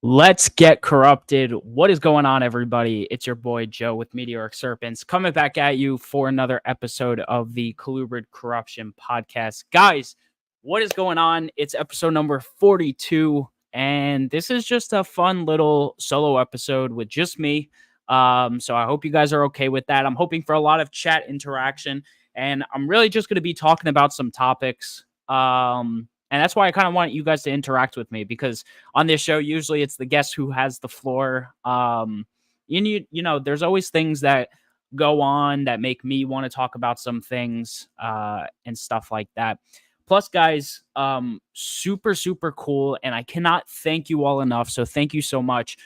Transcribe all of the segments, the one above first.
Let's get corrupted. What is going on, everybody? It's your boy Joe with Meteoric Serpents coming back at you for another episode of the Colubrid Corruption Podcast. Guys, what is going on? It's episode number 42, and this is just a fun little solo episode with just me. So I hope you guys are okay with that. I'm hoping for a lot of chat interaction, and I'm really just going to be talking about some topics. And that's why I kind of want you guys to interact with me, because on this show, usually it's the guest who has the floor. There's always things that go on that make me want to talk about some things and stuff like that. Plus, guys, super, super cool. And I cannot thank you all enough. So thank you so much.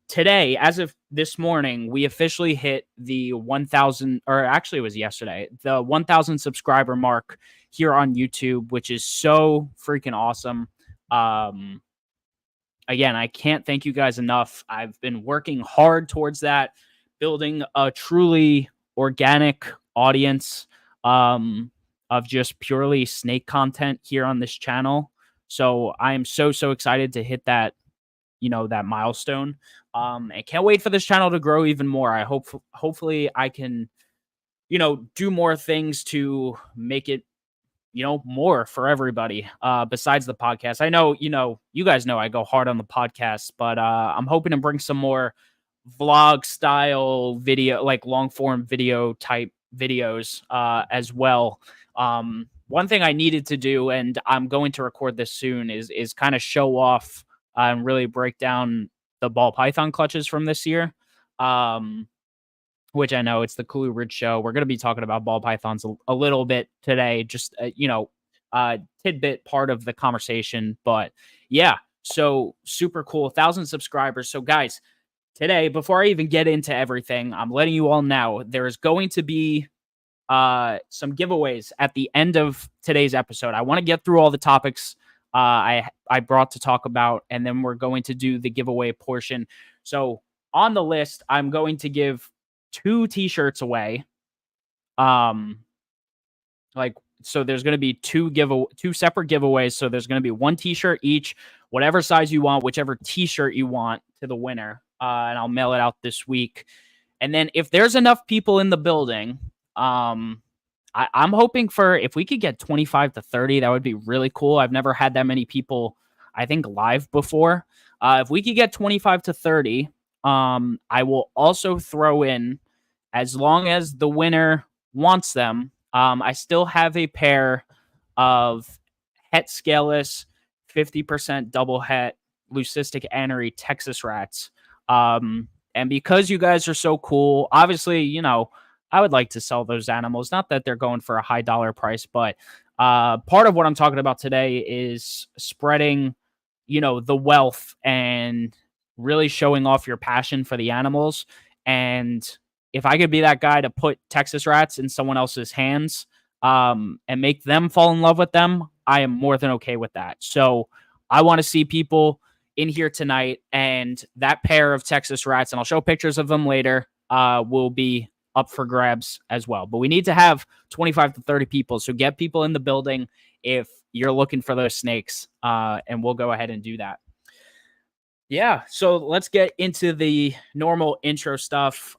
Today, as of this morning, we officially hit the 1,000, or actually it was yesterday, the 1,000 subscriber mark here on YouTube, which is so freaking awesome. Again, I can't thank you guys enough. I've been working hard towards that, building a truly organic audience of just purely snake content here on this channel. So I am so excited to hit that, that milestone. I can't wait for this channel to grow even more. Hopefully I can, do more things to make it, more for everybody besides the podcast. I know, you guys know I go hard on the podcast, but I'm hoping to bring some more vlog style video, like long form video type videos as well. One thing I needed to do, and I'm going to record this soon, is kind of show off and really break down the ball python clutches from this year. Which I know it's the Colubrid show. We're going to be talking about ball pythons a little bit today, just, tidbit part of the conversation. But yeah, so super cool. 1,000 subscribers. So guys, today, before I even get into everything, I'm letting you all know there's going to be some giveaways at the end of today's episode. I want to get through all the topics I brought to talk about, and then we're going to do the giveaway portion. So on the list, I'm going to give 2 t-shirts away. So there's going to be two separate giveaways. So there's going to be 1 t-shirt each, whatever size you want, whichever t-shirt you want, to the winner. And I'll mail it out this week. And then if there's enough people in the building, I'm hoping for, if we could get 25 to 30, that would be really cool. I've never had that many people, I think, live before. If we could get 25 to 30, I will also throw in, as long as the winner wants them, I still have a pair of het scaleless 50% double het leucistic anery Texas rats. And because you guys are so cool, obviously, I would like to sell those animals. Not that they're going for a high dollar price, but part of what I'm talking about today is spreading, the wealth and really showing off your passion for the animals. And if I could be that guy to put Texas rats in someone else's hands and make them fall in love with them, I am more than okay with that. So I want to see people in here tonight, and that pair of Texas rats, and I'll show pictures of them later, will be up for grabs as well. But we need to have 25 to 30 people. So get people in the building if you're looking for those snakes, and we'll go ahead and do that. Yeah, so let's get into the normal intro stuff.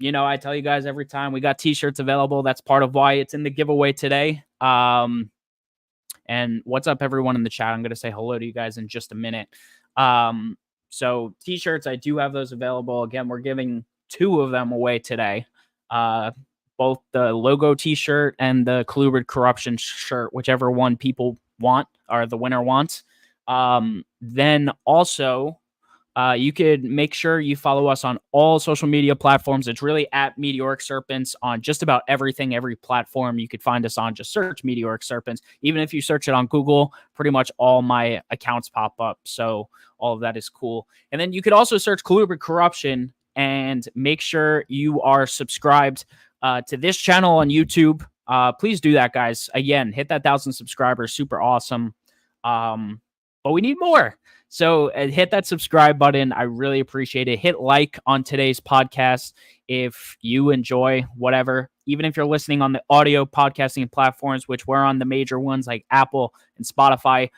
I tell you guys every time, we got t-shirts available. That's part of why it's in the giveaway today. And what's up, everyone in the chat? I'm going to say hello to you guys in just a minute. So t-shirts, I do have those available. Again, we're giving 2 of them away today. Both the logo t-shirt and the Colubrid Corruption shirt, whichever one people want, or the winner wants. Then also, you could make sure you follow us on all social media platforms. It's really at Meteoric Serpents on just about everything, every platform you could find us on. Just search Meteoric Serpents. Even if you search it on Google, pretty much all my accounts pop up. So all of that is cool. And then you could also search Colubrid Corruption and make sure you are subscribed to this channel on YouTube. Please do that, guys. Again, hit that 1,000 subscribers. Super awesome. But we need more. So hit that subscribe button. I really appreciate it. Hit like on today's podcast if you enjoy whatever even if you're listening on the audio podcasting platforms, which we're on the major ones like Apple and Spotify,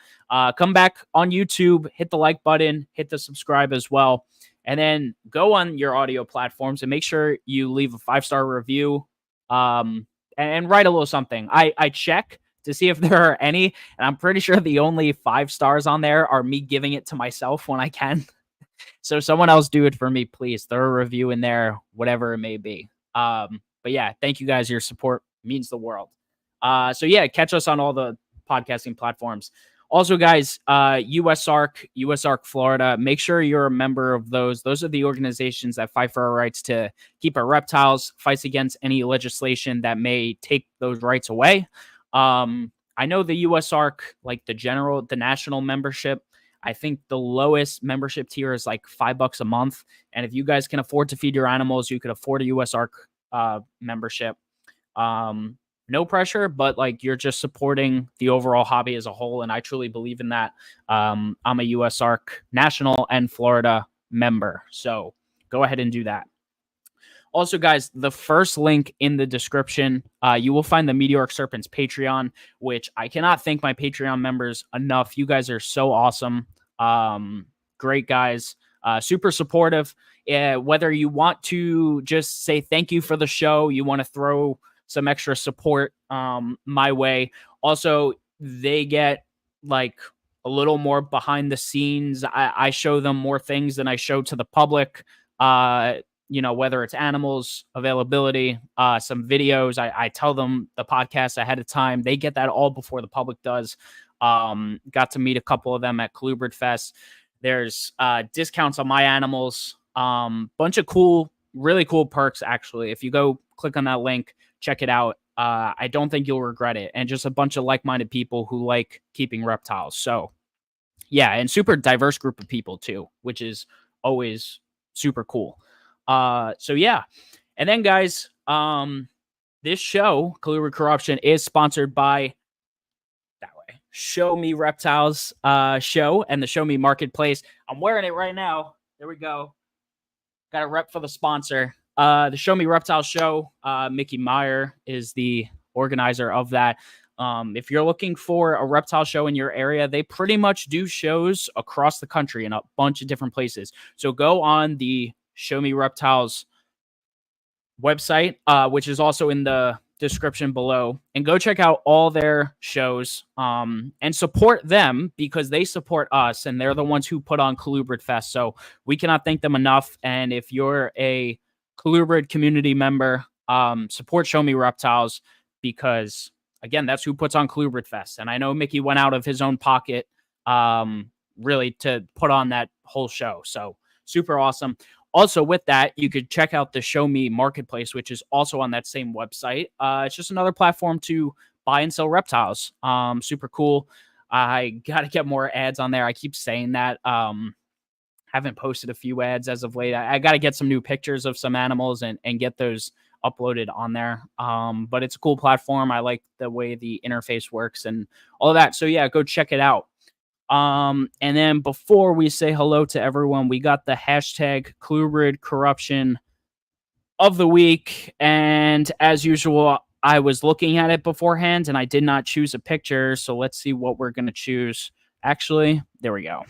come back on YouTube, hit the like button, hit the subscribe as well. And then go on your audio platforms and make sure you leave a 5-star review, and write a little something. I check to see if there are any, and I'm pretty sure the only 5 stars on there are me giving it to myself when I can. So someone else do it for me, please. Throw a review in there, whatever it may be. But yeah, thank you guys. Your support means the world. So yeah, catch us on all the podcasting platforms. Also, guys, USARK Florida, make sure you're a member of those. Those are the organizations that fight for our rights to keep our reptiles, fights against any legislation that may take those rights away. I know the USARK, like the national membership, I think the lowest membership tier is like $5 a month. And if you guys can afford to feed your animals, you could afford a USARK membership. No pressure, but like you're just supporting the overall hobby as a whole. And I truly believe in that. I'm a USARK national and Florida member. So go ahead and do that. Also, guys, the first link in the description, you will find the Meteoric Serpents Patreon, which I cannot thank my Patreon members enough. You guys are so awesome. Great guys, super supportive. Whether you want to just say thank you for the show, you want to throw some extra support my way. Also, they get like a little more behind the scenes. I show them more things than I show to the public. Whether it's animals, availability, some videos. I tell them the podcast ahead of time. They get that all before the public does. Got to meet a couple of them at Colubrid Fest. There's discounts on my animals. Bunch of really cool perks, actually. If you go click on that link, check it out. I don't think you'll regret it. And just a bunch of like-minded people who like keeping reptiles. So, yeah, and super diverse group of people, too, which is always super cool. So, yeah. And then, guys, this show, Colubrid Corruption, is sponsored by Show Me Reptiles show and the Show Me Marketplace. I'm wearing it right now. There we go. Got a rep for the sponsor. The Show Me Reptiles show, Mickey Meyer is the organizer of that. If you're looking for a reptile show in your area, they pretty much do shows across the country in a bunch of different places. So go on the Show Me Reptiles website, which is also in the description below, and go check out all their shows and support them because they support us and they're the ones who put on Colubrid Fest. So we cannot thank them enough. And if you're a Colubrid community member, support Show Me Reptiles because, again, that's who puts on Colubrid Fest. And I know Mickey went out of his own pocket really to put on that whole show. So super awesome. Also, with that, you could check out the Show Me Marketplace, which is also on that same website. It's just another platform to buy and sell reptiles. Super cool. I got to get more ads on there. I keep saying that. Haven't posted a few ads as of late. I got to get some new pictures of some animals and get those uploaded on there. But it's a cool platform. I like the way the interface works and all of that. So, yeah, go check it out. And then before we say hello to everyone, we got the hashtag Colubrid Corruption of the week. And as usual, I was looking at it beforehand and I did not choose a picture. So let's see what we're going to choose. Actually, there we go.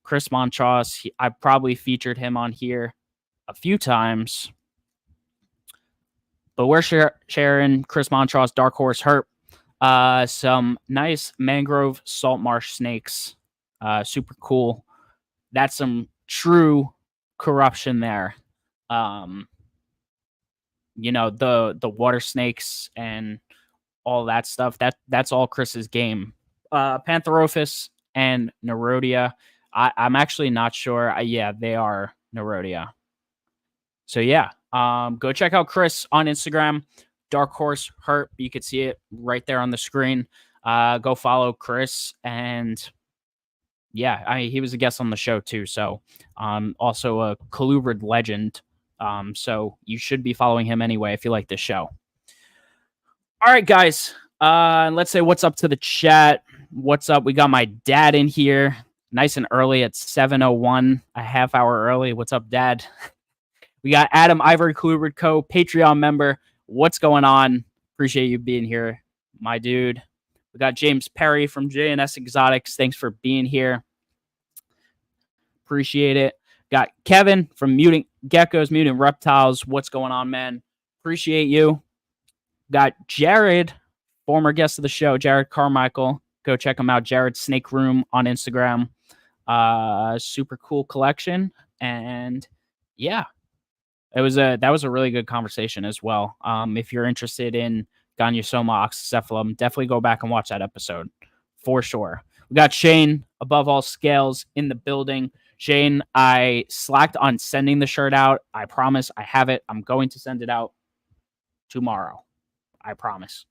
Chris Montross. I probably featured him on here a few times, but we're sharing Chris Montross, Dark Horse Herp. Some nice mangrove salt marsh snakes. Super cool. That's some true corruption there. The water snakes and all that stuff. That's all Chris's game. Pantherophis and Nerodia. I'm actually not sure. Yeah, they are Nerodia. So yeah, go check out Chris on Instagram. Dark Horse Herp. You could see it right there on the screen. Go follow Chris. And yeah, he was a guest on the show too. So also a Colubrid legend. So you should be following him anyway if you like this show. All right, guys. Let's say what's up to the chat. What's up? We got my dad in here. Nice and early at 7:01, a half hour early. What's up, Dad? We got Adam Ivory, Colubrid Co., Patreon member. what's going on? Appreciate you being here, my dude. We got James Perry from JNS Exotics. Thanks for being here. Appreciate it. Got Kevin from Muting Geckos, Muting Reptiles. What's going on, man? Appreciate you. Got Jared, former guest of the show, Jared Carmichael. Go check him out. Jared Snake Room on Instagram. Super cool collection. And yeah, that was a really good conversation as well. If you're interested in Gonyosoma oxycephalum, definitely go back and watch that episode for sure. We got Shane, above all scales, in the building. Shane, I slacked on sending the shirt out. I promise I have it. I'm going to send it out tomorrow. I promise.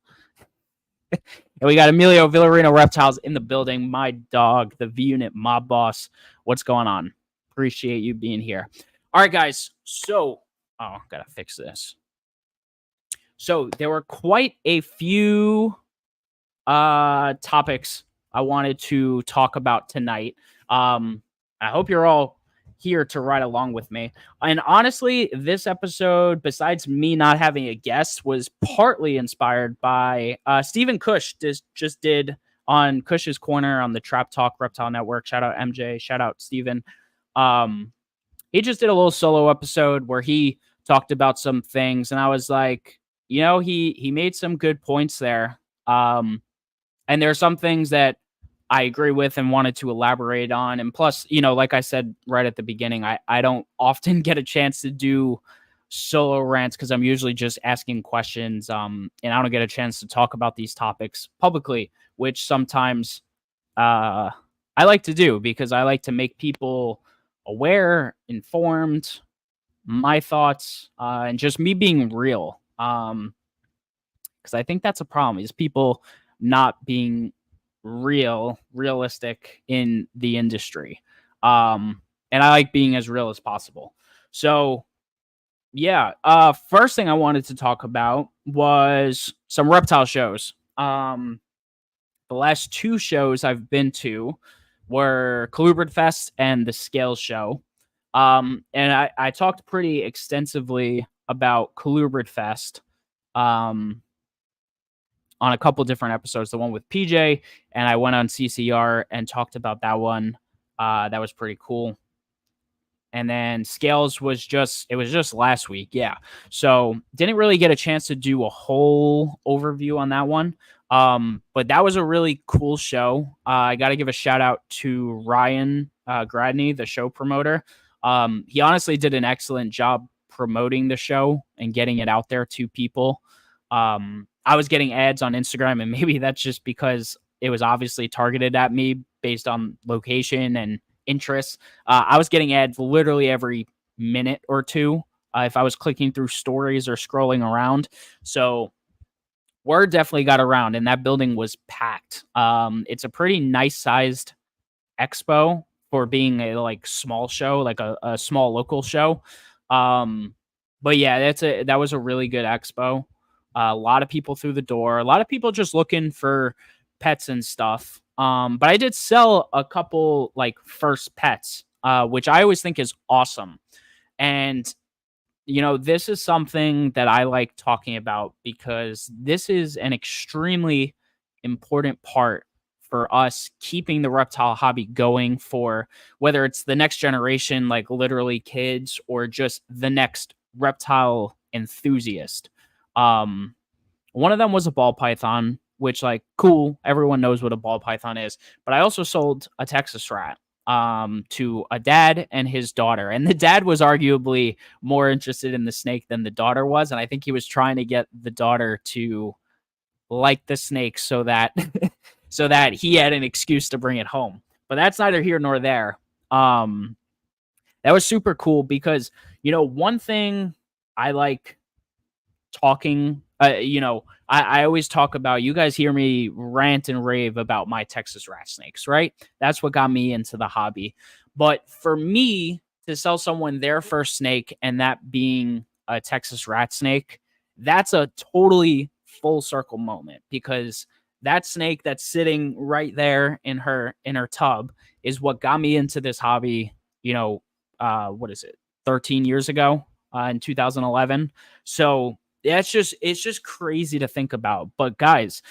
And we got Emilio Villarino Reptiles in the building. My dog, the V-Unit mob boss. What's going on? Appreciate you being here. All right, guys. So, gotta fix this. So there were quite a few topics I wanted to talk about tonight. I hope you're all here to ride along with me. And honestly, this episode, besides me not having a guest, was partly inspired by Stephen Cush just did on Cush's Corner on the Trap Talk Reptile Network. Shout out MJ. Shout out Stephen. He just did a little solo episode where he talked about some things, and I was like, you know, he made some good points there. And there are some things that I agree with and wanted to elaborate on. And plus, you know, like I said right at the beginning, I don't often get a chance to do solo rants because I'm usually just asking questions. And I don't get a chance to talk about these topics publicly, which sometimes I like to do because I like to make people aware, informed, my thoughts, and just me being real. Because I think that's a problem is people not being realistic in the industry. And I like being as real as possible. So yeah, first thing I wanted to talk about was some reptile shows. The last two shows I've been to were Colubrid Fest and the Scales Show. And I talked pretty extensively about Colubrid Fest on a couple different episodes, the one with PJ, and I went on CCR and talked about that one. That was pretty cool. And then Scales was just last week. Yeah. So didn't really get a chance to do a whole overview on that one. But that was a really cool show. I got to give a shout out to Ryan Gradney, the show promoter. He honestly did an excellent job promoting the show and getting it out there to people. I was getting ads on Instagram, and maybe that's just because it was obviously targeted at me based on location and interests. I was getting ads literally every minute or two if I was clicking through stories or scrolling around. So word definitely got around, and that building was packed. It's a pretty nice sized expo for being a like small show, like a small local show. But yeah, that was a really good expo. A lot of people through the door, a lot of people just looking for pets and stuff. But I did sell a couple like first pets, which I always think is awesome. And, you know, this is something that I like talking about because this is an extremely important part for us keeping the reptile hobby going for whether it's the next generation, like literally kids, or just the next reptile enthusiast. One of them was a ball python, which like cool. Everyone knows what a ball python is, but I also sold a Texas rat, to a dad and his daughter. And the dad was arguably more interested in the snake than the daughter was. And I think he was trying to get the daughter to like the snake so that, so that he had an excuse to bring it home. But that's neither here nor there. That was super cool because, you know, one thing I like talking, you know, I always talk about, you guys hear me rant and rave about my Texas rat snakes, right? That's what got me into the hobby. But for me to sell someone their first snake and that being a Texas rat snake, that's a totally full circle moment because that snake that's sitting right there in her tub is what got me into this hobby, you know, what is it, 13 years ago, in 2011. So it's just crazy to think about. But guys,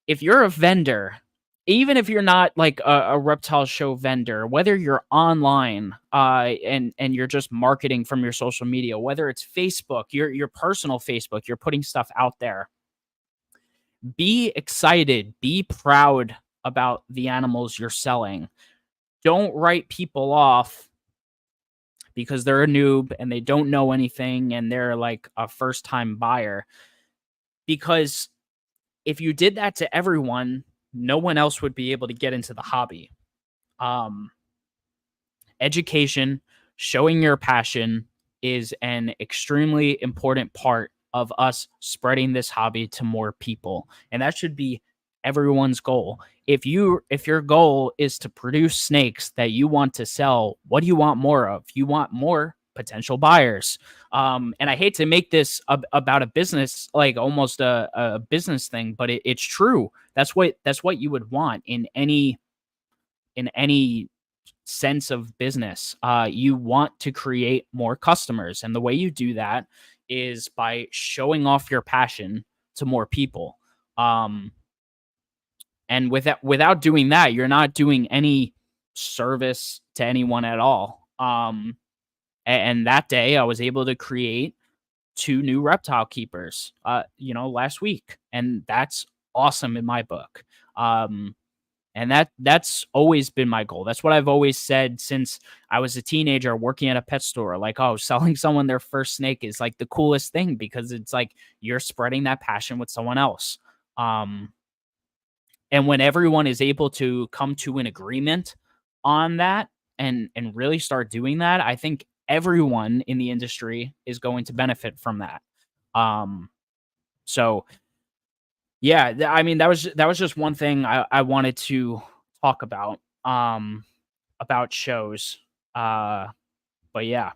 if you're a vendor, even if you're not like a reptile show vendor, whether you're online and you're just marketing from your social media, whether it's Facebook, your personal Facebook, you're putting stuff out there, be excited, be proud about the animals you're selling. Don't write people off because they're a noob and they don't know anything and they're like a first time buyer. Because if you did that to everyone, no one else would be able to get into the hobby. Um, Education, showing your passion is an extremely important part of us spreading this hobby to more people. And that should be everyone's goal. If your goal is to produce snakes that you want to sell, what do you want more of? You want more potential buyers. And I hate to make this about a business, like almost a business thing, but it's true. That's what you would want in any sense of business. You want to create more customers, and the way you do that is by showing off your passion to more people. And without doing that, you're not doing any service to anyone at all. And that day, I was able to create 2 new reptile keepers, last week, and that's awesome in my book. And that's always been my goal. That's what I've always said since I was a teenager working at a pet store. Like, oh, selling someone their first snake is like the coolest thing because it's like you're spreading that passion with someone else. And when everyone is able to come to an agreement on that and really start doing that, I think everyone in the industry is going to benefit from that. So yeah, I mean, that was just one thing I wanted to talk about shows. But yeah,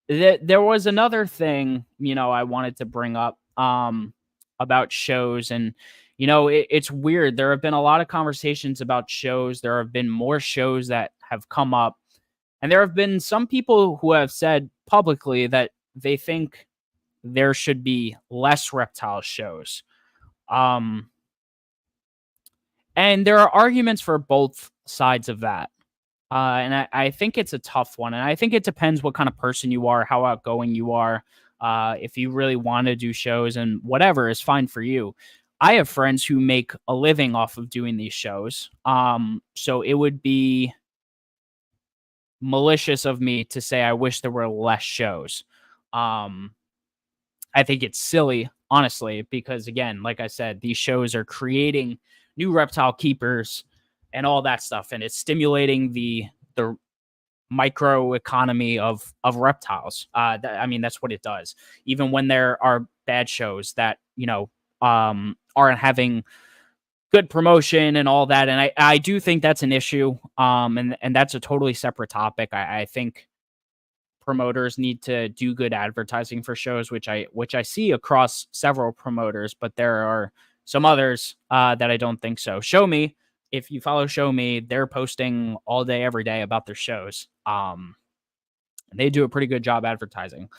there was another thing, I wanted to bring up about shows. And it's weird. There have been a lot of conversations about shows. There have been more shows that have come up, and there have been some people who have said publicly that they think there should be less reptile shows. And there are arguments for both sides of that. And I think it's a tough one. And I think it depends what kind of person you are, how outgoing you are. If you really want to do shows, and whatever is fine for you. I have friends who make a living off of doing these shows. So it would be malicious of me to say I wish there were less shows. I think it's silly, honestly, because again, like I said, these shows are creating new reptile keepers and all that stuff, and it's stimulating the micro economy of reptiles. I mean, that's what it does. Even when there are bad shows that aren't having good promotion and all that, and I do think that's an issue. And that's a totally separate topic. I think promoters need to do good advertising for shows, which I see across several promoters, but there are some others that I don't think so. Show Me, if you follow Show Me, they're posting all day, every day about their shows. They do a pretty good job advertising.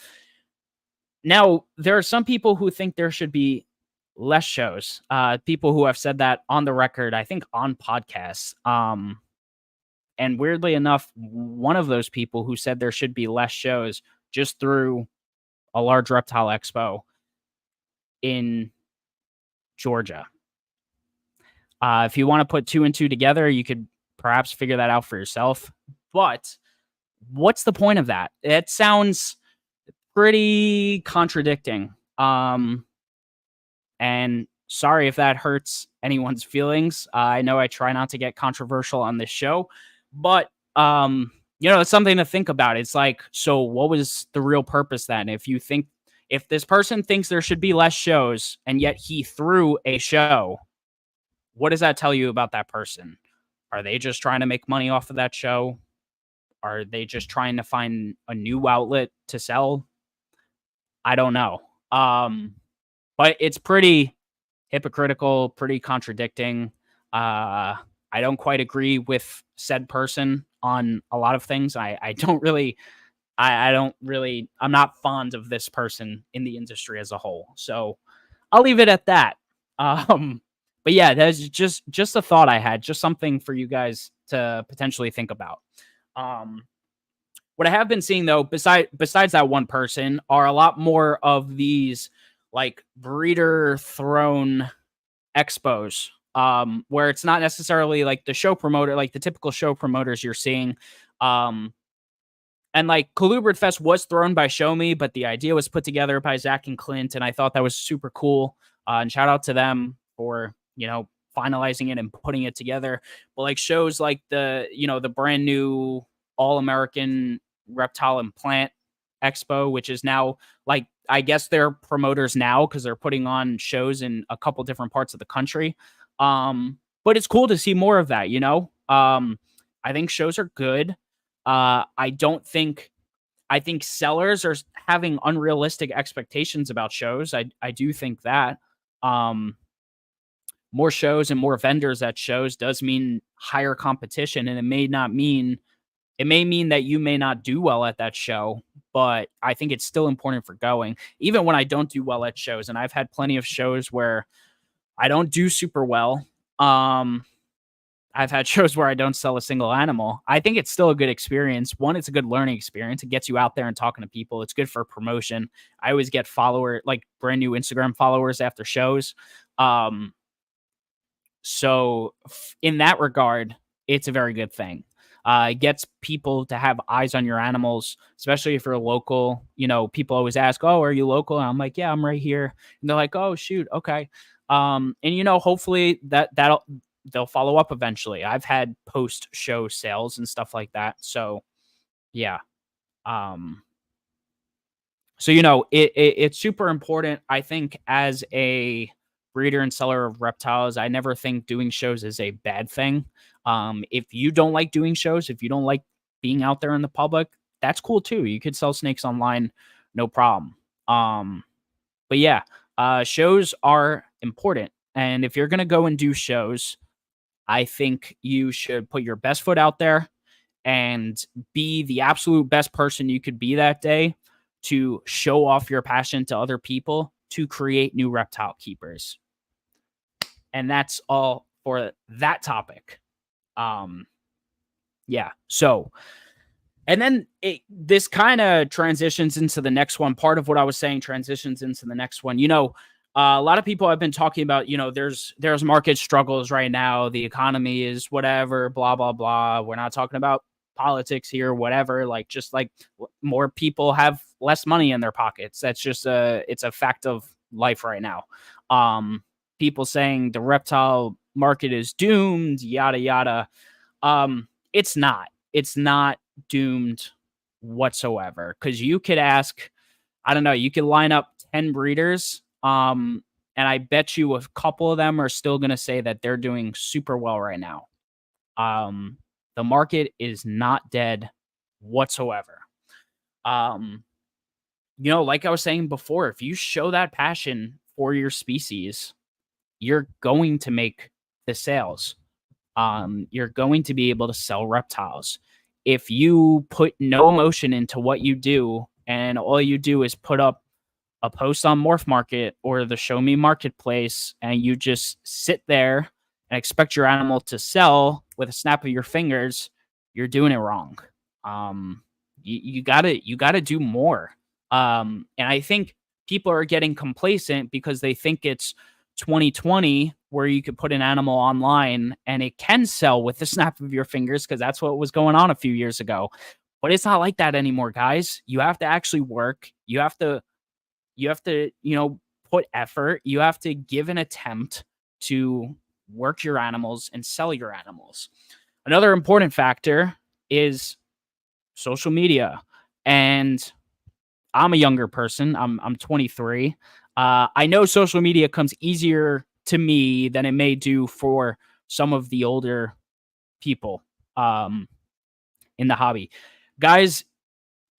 Now, there are some people who think there should be less shows. People who have said that on the record, I think on podcasts. And weirdly enough, one of those people who said there should be less shows just threw a large reptile expo in Georgia. If you want to put 2 and 2 together, you could perhaps figure that out for yourself. But what's the point of that? It sounds pretty contradicting. And sorry if that hurts anyone's feelings. I know I try not to get controversial on this show, but it's something to think about. It's like, so what was the real purpose then? If this person thinks there should be less shows and yet he threw a show, what does that tell you about that person? Are they just trying to make money off of that show? Are they just trying to find a new outlet to sell? I don't know. But it's pretty hypocritical, pretty contradicting. I don't quite agree with said person on a lot of things. I don't really I'm not fond of this person in the industry as a whole. So I'll leave it at that. But yeah, that's just a thought I had, just something for you guys to potentially think about. Um, what I have been seeing though, besides that one person, are a lot more of these like breeder thrown expos, where it's not necessarily like the show promoter, like the typical show promoters you're seeing. And like Colubrid Fest was thrown by Show Me, but the idea was put together by Zach and Clint, and I thought that was super cool. And shout out to them for finalizing it and putting it together. But like shows like the brand new All American Reptile and Plant Expo, which is now like I guess they're promoters now because they're putting on shows in a couple different parts of the country. But it's cool to see more of that. I think shows are good. I think sellers are having unrealistic expectations about shows. I do think that more shows and more vendors at shows does mean higher competition, and it may mean that you may not do well at that show, but I think it's still important for going. Even when I don't do well at shows, and I've had plenty of shows where I don't do super well. I've had shows where I don't sell a single animal. I think it's still a good experience. One, it's a good learning experience. It gets you out there and talking to people. It's good for promotion. I always get brand new Instagram followers after shows. So in that regard, it's a very good thing. It gets people to have eyes on your animals, especially if you're local. People always ask, "Oh, are you local?" And I'm like, "Yeah, I'm right here." And they're like, "Oh, shoot, okay." And hopefully they'll follow up eventually. I've had post-show sales and stuff like that. So, yeah. So it's super important. I think as a breeder and seller of reptiles, I never think doing shows is a bad thing. If you don't like doing shows, if you don't like being out there in the public, that's cool too. You could sell snakes online, no problem. But yeah, shows are important. And if you're going to go and do shows, I think you should put your best foot out there and be the absolute best person you could be that day to show off your passion to other people to create new reptile keepers. And that's all for that topic. Yeah. So, and then this kind of transitions into the next one. Part of what I was saying transitions into the next one. A lot of people have been talking about, there's market struggles right now. The economy is whatever, blah, blah, blah. We're not talking about politics here, whatever. Just more people have less money in their pockets. That's just it's a fact of life right now. People saying the reptile market is doomed, yada, yada. It's not doomed whatsoever. Because you could ask, I don't know, you could line up 10 breeders. And I bet you a couple of them are still going to say that they're doing super well right now. The market is not dead whatsoever. Like I was saying before, if you show that passion for your species, you're going to make the sales. You're going to be able to sell reptiles. If you put no emotion into what you do and all you do is put up a post on Morph Market or the Show Me Marketplace, and you just sit there and expect your animal to sell with a snap of your fingers, you're doing it wrong. You gotta do more. And I think people are getting complacent because they think it's 2020 where you could put an animal online and it can sell with the snap of your fingers, because that's what was going on a few years ago. But it's not like that anymore, guys. You have to actually work. You have to put effort. You have to give an attempt to work your animals and sell your animals. Another important factor is social media. And I'm a younger person. I'm 23. I know social media comes easier to me than it may do for some of the older people in the hobby. Guys,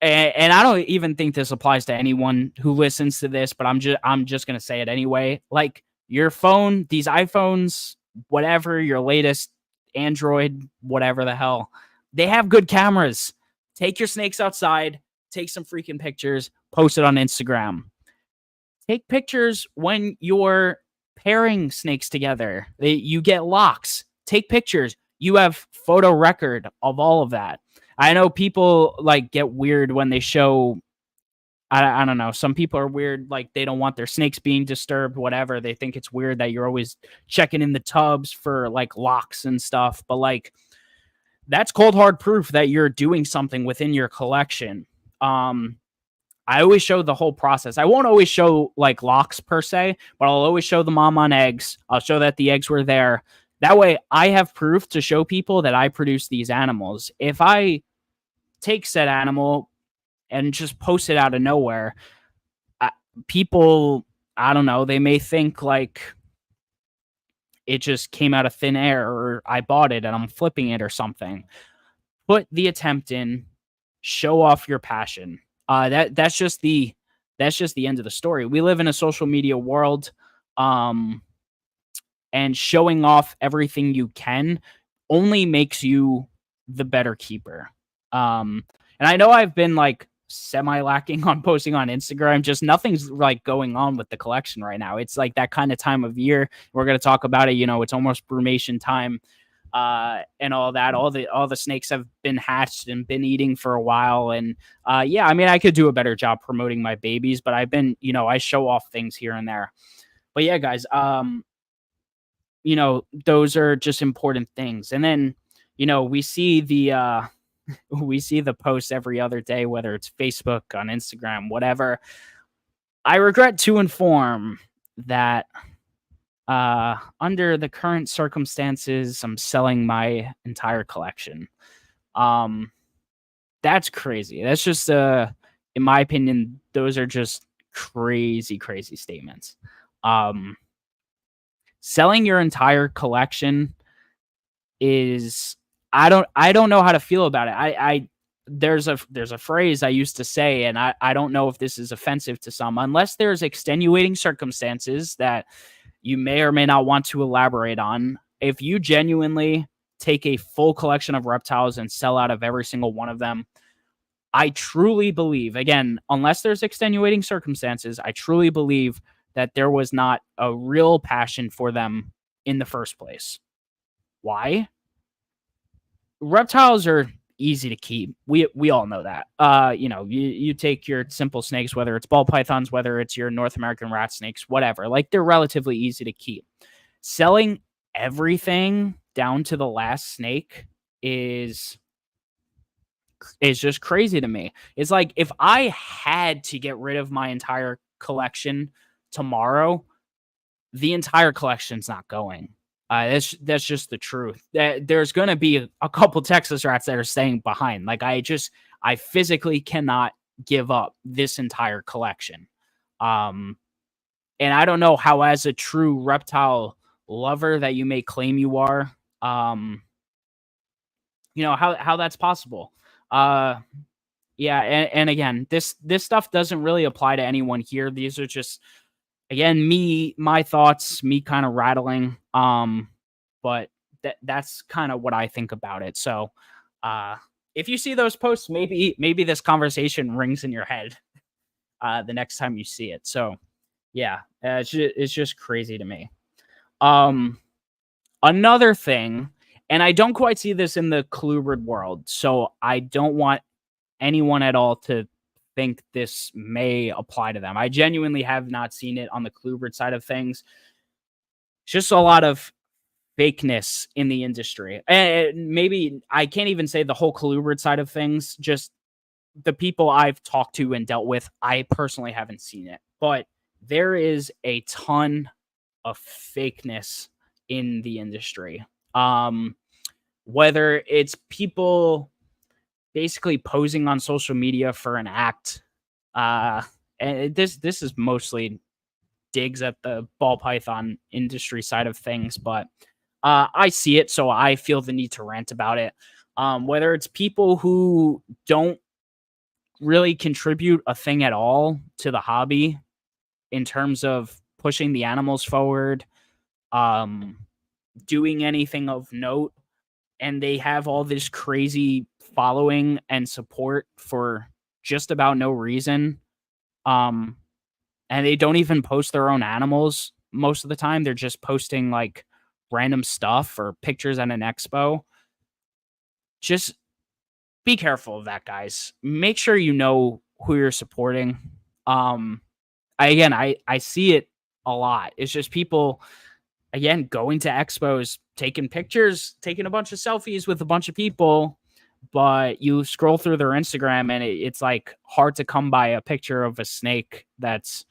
and I don't even think this applies to anyone who listens to this, but I'm just going to say it anyway. Like, your phone, these iPhones, whatever, your latest Android, whatever the hell, they have good cameras. Take your snakes outside, take some freaking pictures, post it on Instagram. Take pictures when you're pairing snakes together. You get locks. Take pictures. You have photo record of all of that. I know people like get weird when they show. I don't know. Some people are weird, like they don't want their snakes being disturbed, whatever. They think it's weird that you're always checking in the tubs for like locks and stuff. But like that's cold hard proof that you're doing something within your collection. I always show the whole process. I won't always show like locks per se, but I'll always show the mom on eggs. I'll show that the eggs were there. That way I have proof to show people that I produce these animals. If I take said animal and just post it out of nowhere, people, I don't know, they may think like it just came out of thin air or I bought it and I'm flipping it or something. Put the attempt in, show off your passion. That's just the end of the story. We live in a social media world, and showing off everything you can only makes you the better keeper. And I know I've been like semi lacking on posting on Instagram. Just nothing's like going on with the collection right now. It's like that kind of time of year. We're gonna talk about it. You know, it's almost brumation time. And all that, all the snakes have been hatched and been eating for a while. And yeah, I mean, I could do a better job promoting my babies, but I've been, you know, I show off things here and there. But yeah, guys, you know, those are just important things. And then, you know, we see the posts every other day, whether it's Facebook, on Instagram, whatever. I regret to inform that under the current circumstances, I'm selling my entire collection. That's crazy. That's just, in my opinion, those are just crazy, crazy statements. Selling your entire collection is, I don't know how to feel about it. There's a phrase I used to say, and I don't know if this is offensive to some, unless there's extenuating circumstances that you may or may not want to elaborate on. If you genuinely take a full collection of reptiles and sell out of every single one of them, I truly believe, again, unless there's extenuating circumstances, I truly believe that there was not a real passion for them in the first place. Why? Reptiles are easy to keep. We all know that. You know, you take your simple snakes, whether it's ball pythons, whether it's your North American rat snakes, whatever, like they're relatively easy to keep. Selling everything down to the last snake is just crazy to me. It's like if I had to get rid of my entire collection tomorrow, the entire collection's not going. That's just the truth. There's going to be a couple Texas rats that are staying behind. Like I physically cannot give up this entire collection. And I don't know how, as a true reptile lover that you may claim you are, you know, how that's possible. Yeah, and again, this stuff doesn't really apply to anyone here. These are just, again, my thoughts, me kind of rattling. But that's kind of what I think about it. So, if you see those posts, maybe this conversation rings in your head, the next time you see it. So, yeah, it's just crazy to me. Another thing, and I don't quite see this in the colubrid world, so I don't want anyone at all to think this may apply to them. I genuinely have not seen it on the colubrid side of things. Just a lot of fakeness in the industry. And maybe I can't even say the whole colubrid side of things, just the people I've talked to and dealt with, I personally haven't seen it. But there is a ton of fakeness in the industry. Whether it's people basically posing on social media for an act. And this is mostly digs at the ball python industry side of things, but I see it, so I feel the need to rant about it. Whether it's people who don't really contribute a thing at all to the hobby in terms of pushing the animals forward, doing anything of note, and they have all this crazy following and support for just about no reason. And they don't even post their own animals most of the time. They're just posting like random stuff or pictures at an expo. Just be careful of that, guys. Make sure you know who you're supporting. I see it a lot. It's just people, again, going to expos, taking pictures, taking a bunch of selfies with a bunch of people, but you scroll through their Instagram and it's like hard to come by a picture of a snake that's,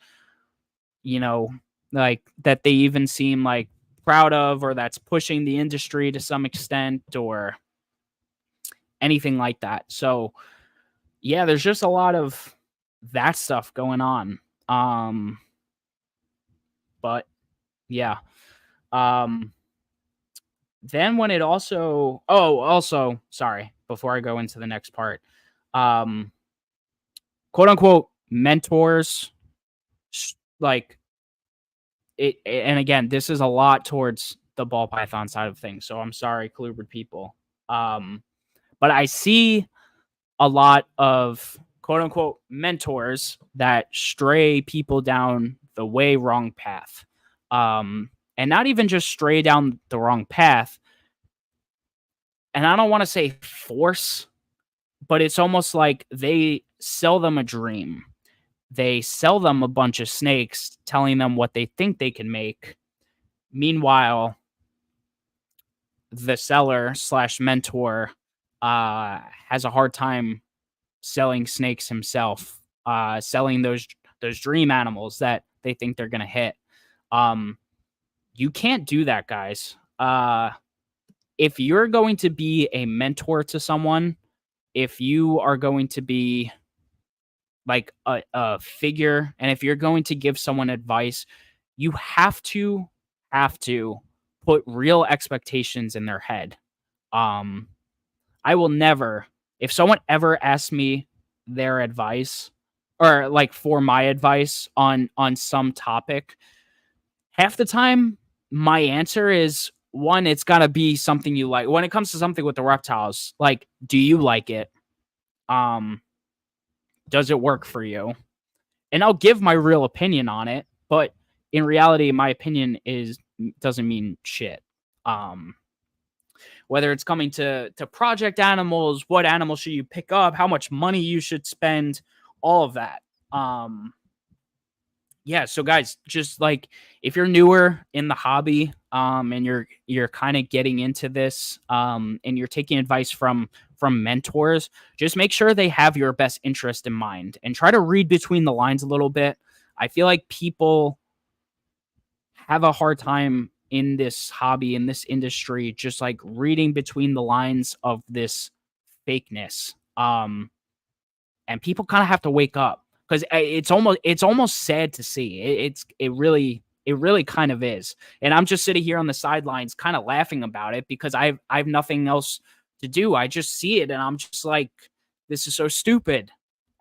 you know, like that they even seem like proud of, or that's pushing the industry to some extent, or anything like that. So yeah, there's just a lot of that stuff going on. But yeah. Um then when it also sorry, before I go into the next part, um quote unquote mentors, like it, and again, this is a lot towards the ball python side of things, so I'm sorry, colubrid people. But I see a lot of quote unquote mentors that stray people down the way wrong path. And not even just stray down the wrong path. And I don't want to say force, but it's almost like they sell them a dream. They sell them a bunch of snakes, telling them what they think they can make. Meanwhile, the seller slash mentor has a hard time selling snakes himself, selling those dream animals that they think they're gonna hit. You can't do that, guys. If you're going to be a mentor to someone, if you are going to be like a figure, and if you're going to give someone advice, you have to put real expectations in their head. I will never, if someone ever asks me their advice, or like for my advice on some topic, half the time my answer is, one, it's got to be something you like. When it comes to something with the reptiles, like, do you like it? Does it work for you? And I'll give my real opinion on it, but in reality, my opinion doesn't mean shit. Whether it's coming to project animals, what animals should you pick up, how much money you should spend, all of that. Yeah, so guys, just like if you're newer in the hobby, and you're kind of getting into this, and you're taking advice from mentors, just make sure they have your best interest in mind and try to read between the lines a little bit. I feel like people have a hard time in this hobby, in this industry, just like reading between the lines of this fakeness. And people kind of have to wake up, because it's almost sad to see. It really kind of is. And I'm just sitting here on the sidelines kind of laughing about it, because I've nothing else to do. I just see it and I'm just like, this is so stupid.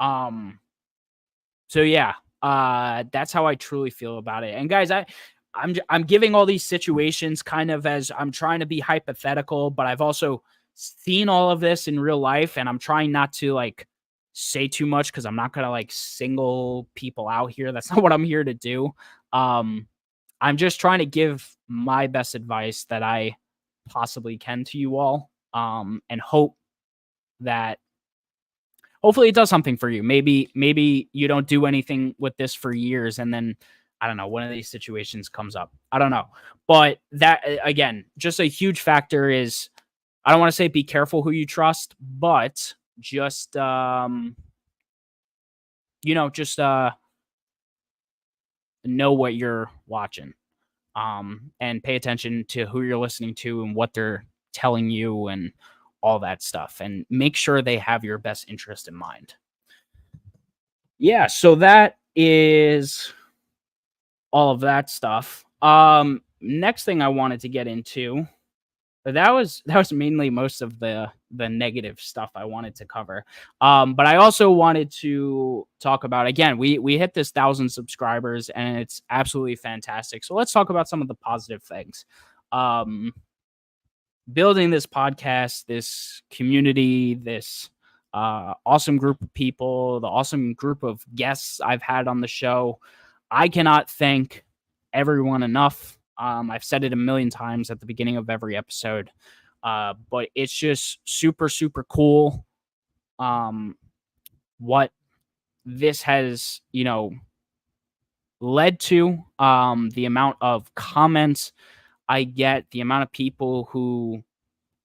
So yeah, that's how I truly feel about it. And guys, I'm giving all these situations kind of as I'm trying to be hypothetical, but I've also seen all of this in real life, and I'm trying not to like say too much, because I'm not gonna like single people out here. That's not what I'm here to do. I'm just trying to give my best advice that I possibly can to you all, and hope that hopefully it does something for you. Maybe you don't do anything with this for years, and then I don't know, one of these situations comes up. I don't know. But that, again, just a huge factor is, I don't want to say be careful who you trust, but just just know what you're watching, and pay attention to who you're listening to and what they're telling you and all that stuff, and make sure they have your best interest in mind. Yeah, so that is all of that stuff. Next thing I wanted to get into, that was mainly most of the negative stuff I wanted to cover. But I also wanted to talk about, again, we hit this 1,000 subscribers and it's absolutely fantastic. So let's talk about some of the positive things. Building this podcast, this community, this awesome group of people, the awesome group of guests I've had on the show. I cannot thank everyone enough. I've said it a million times at the beginning of every episode, but it's just super, super cool. What this has, led to, the amount of comments I get, the amount of people who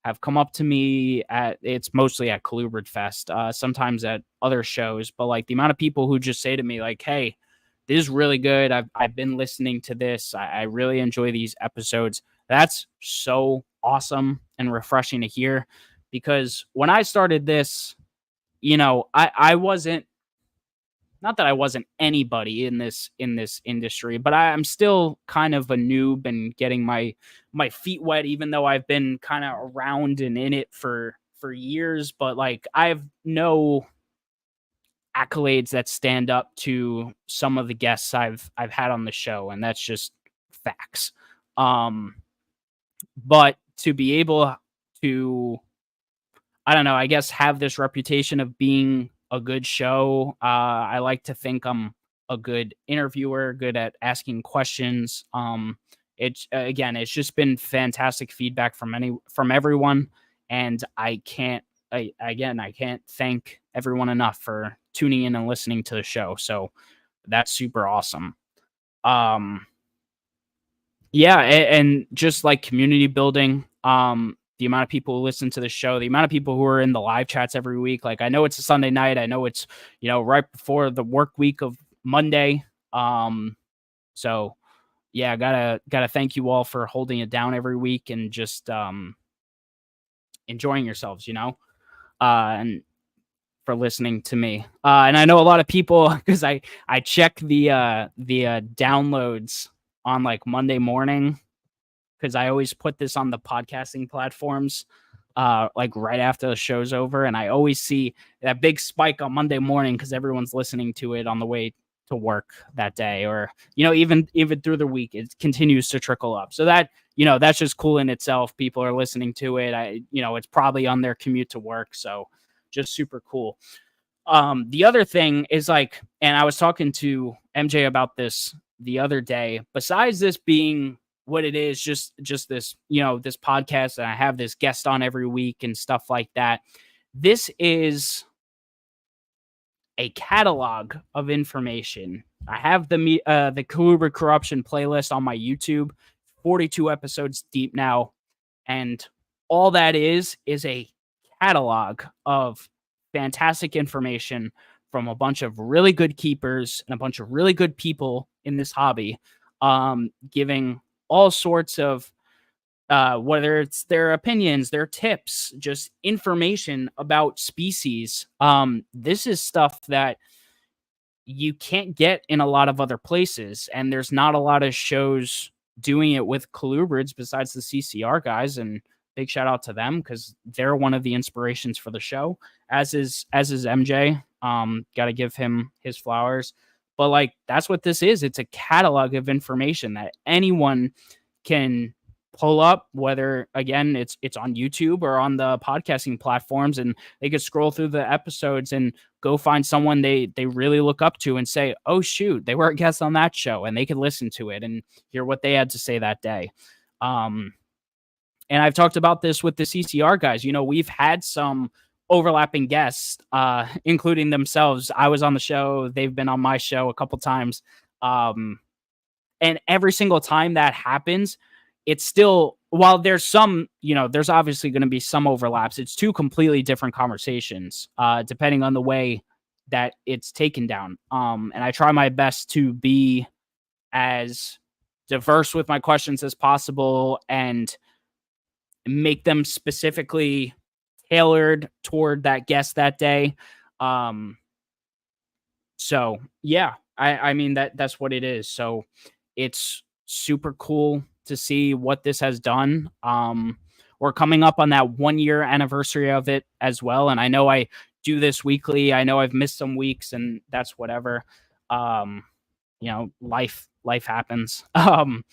have come up to me it's mostly at Colubrid Fest, sometimes at other shows, but like the amount of people who just say to me like, "Hey, this is really good. I've been listening to this. I really enjoy these episodes." That's so awesome and refreshing to hear, because when I started this, I wasn't, not that I wasn't anybody in this industry, but I'm still kind of a noob and getting my feet wet, even though I've been kind of around and in it for years. But like, I have no accolades that stand up to some of the guests I've had on the show, and that's just facts. But to be able to, I don't know, I guess have this reputation of being a good show. I like to think I'm a good interviewer, good at asking questions. It's again, it's just been fantastic feedback from everyone, and I can't thank everyone enough for tuning in and listening to the show. So that's super awesome. Yeah, and just like community building, the amount of people who listen to the show, the amount of people who are in the live chats every week. Like, I know it's a Sunday night. I know it's, right before the work week of Monday. So yeah, gotta thank you all for holding it down every week and just enjoying yourselves, and for listening to me. And I know a lot of people, because I check the downloads on like Monday morning, because I always put this on the podcasting platforms like right after the show's over, and I always see that big spike on Monday morning because everyone's listening to it on the way to work that day, or even through the week it continues to trickle up. So that that's just cool in itself. People are listening to it. It's probably on their commute to work, so just super cool. The other thing is, like, and I was talking to MJ about this the other day, besides this being what it is, just this, this podcast, and I have this guest on every week and stuff like that. This is a catalog of information. I have the Colubrid Corruption playlist on my YouTube, 42 episodes deep now, and all that is a catalog of fantastic information from a bunch of really good keepers and a bunch of really good people in this hobby, giving all sorts of whether it's their opinions, their tips, just information about species. This is stuff that you can't get in a lot of other places, and there's not a lot of shows doing it with colubrids besides the CCR guys, and big shout out to them because they're one of the inspirations for the show, as is MJ. Got to give him his flowers. But like, that's what this is. It's a catalog of information that anyone can pull up, whether again it's on YouTube or on the podcasting platforms, and they could scroll through the episodes and go find someone they really look up to and say, "Oh shoot, they were a guest on that show," and they could listen to it and hear what they had to say that day. And I've talked about this with the CCR guys. We've had some overlapping guests, including themselves. I was on the show. They've been on my show a couple times. And every single time that happens, it's still, while there's some, there's obviously going to be some overlaps, it's two completely different conversations, depending on the way that it's taken down. And I try my best to be as diverse with my questions as possible and make them specifically tailored toward that guest that day. So yeah, I mean, that's what it is. So it's super cool to see what this has done. We're coming up on that 1 year anniversary of it as well. And I know I do this weekly. I know I've missed some weeks, and that's whatever. Life happens. But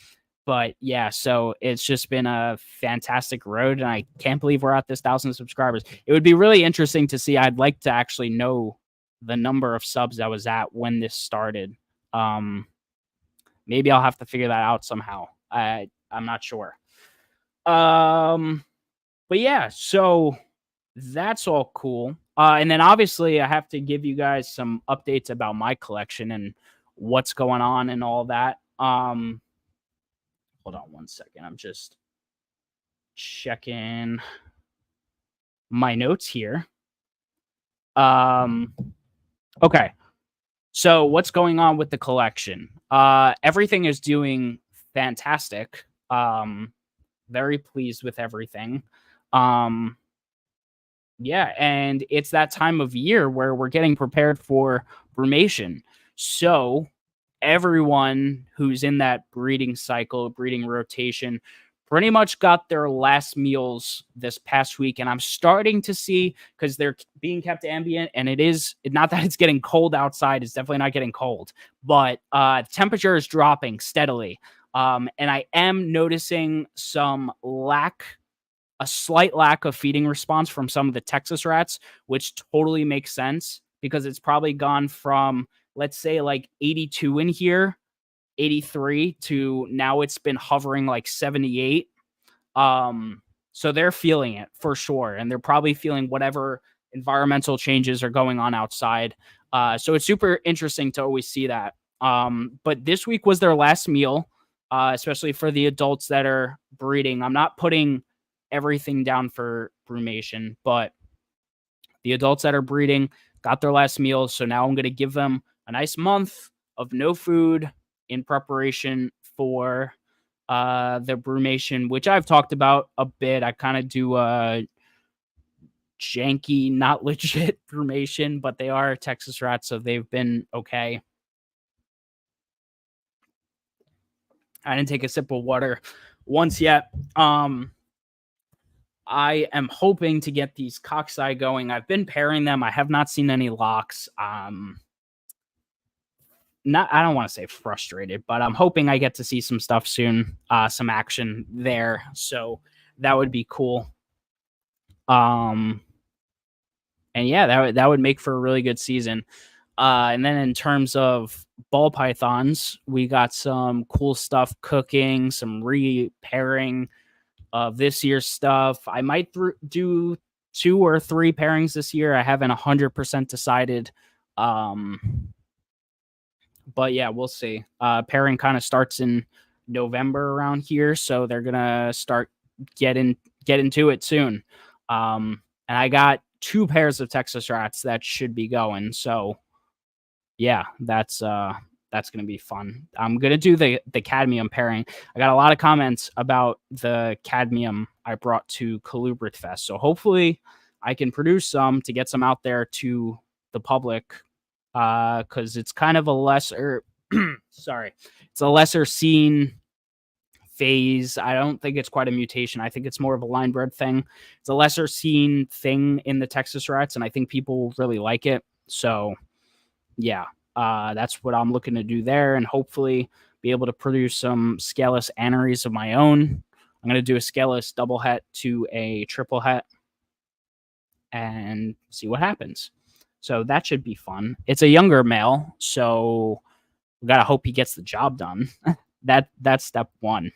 But yeah, so it's just been a fantastic road, and I can't believe we're at this 1,000 subscribers. It would be really interesting to see. I'd like to actually know the number of subs I was at when this started. Maybe I'll have to figure that out somehow. I'm not sure. But yeah, so that's all cool. And then obviously I have to give you guys some updates about my collection and what's going on and all that. Hold on one second. I'm just checking my notes here. Okay. So what's going on with the collection? Everything is doing fantastic. Very pleased with everything. Yeah, and it's that time of year where we're getting prepared for brumation. So everyone who's in that breeding cycle, breeding rotation, pretty much got their last meals this past week. And I'm starting to see, because they're being kept ambient, and it is not that it's getting cold outside, it's definitely not getting cold, but temperature is dropping steadily. And I am noticing a slight lack of feeding response from some of the Texas rats, which totally makes sense because it's probably gone from, let's say, like 82 in here, 83, to now it's been hovering like 78. So they're feeling it for sure, and they're probably feeling whatever environmental changes are going on outside. So it's super interesting to always see that. But this week was their last meal, especially for the adults that are breeding. I'm not putting everything down for brumation, but the adults that are breeding got their last meal. So now I'm going to give them a nice month of no food in preparation for the brumation, which I've talked about a bit. I kind of do a janky, not legit brumation, but they are Texas rats, so they've been okay. I didn't take a sip of water once yet. I am hoping to get these cockeye going. I've been pairing them. I have not seen any locks. I don't want to say frustrated, but I'm hoping I get to see some stuff soon, some action there. So that would be cool. And yeah, that would make for a really good season. And then in terms of ball pythons, we got some cool stuff cooking, some repairing of this year's stuff. I might do 2 or 3 pairings this year. I haven't 100% decided. But yeah, we'll see. Pairing kind of starts in November around here, so they're gonna start get into it soon. And I got 2 pairs of Texas rats that should be going. So yeah, that's gonna be fun. I'm gonna do the cadmium pairing. I got a lot of comments about the cadmium I brought to Colubrid Fest, so hopefully I can produce some to get some out there to the public, because it's kind of a lesser it's a lesser seen phase. I don't think it's quite a mutation. I think it's more of a line bred thing. It's a lesser seen thing in the Texas rats, and I think people really like it. So yeah, that's what I'm looking to do there, and hopefully be able to produce some scaleless aneries of my own. I'm going to do a scaleless double het to a triple het and see what happens. So that should be fun. It's a younger male, so we got to hope he gets the job done. That's step 1.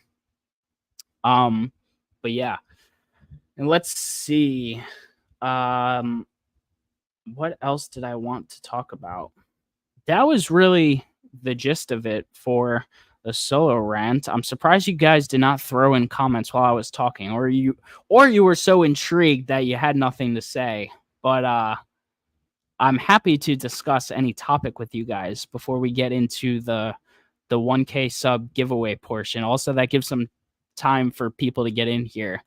But yeah. And let's see. What else did I want to talk about? That was really the gist of it for the solo rant. I'm surprised you guys did not throw in comments while I was talking, or you were so intrigued that you had nothing to say. But I'm happy to discuss any topic with you guys before we get into the 1K sub giveaway portion. Also, that gives some time for people to get in here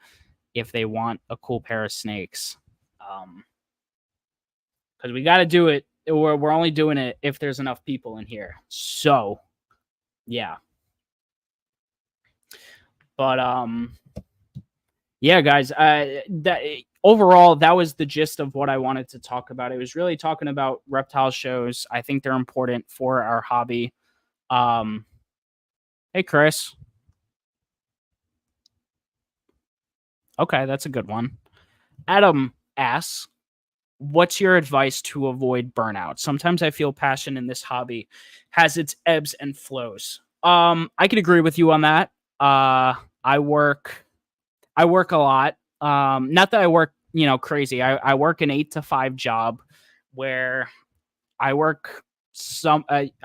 if they want a cool pair of snakes. Because we got to do it. We're only doing it if there's enough people in here. So, yeah. But yeah, guys. Overall, that was the gist of what I wanted to talk about. It was really talking about reptile shows. I think they're important for our hobby. Hey, Chris. Okay, that's a good one. Adam asks, what's your advice to avoid burnout? Sometimes I feel passion in this hobby has its ebbs and flows. I can agree with you on that. I work a lot. Not that I work, crazy. I work an 8 to 5 job where I work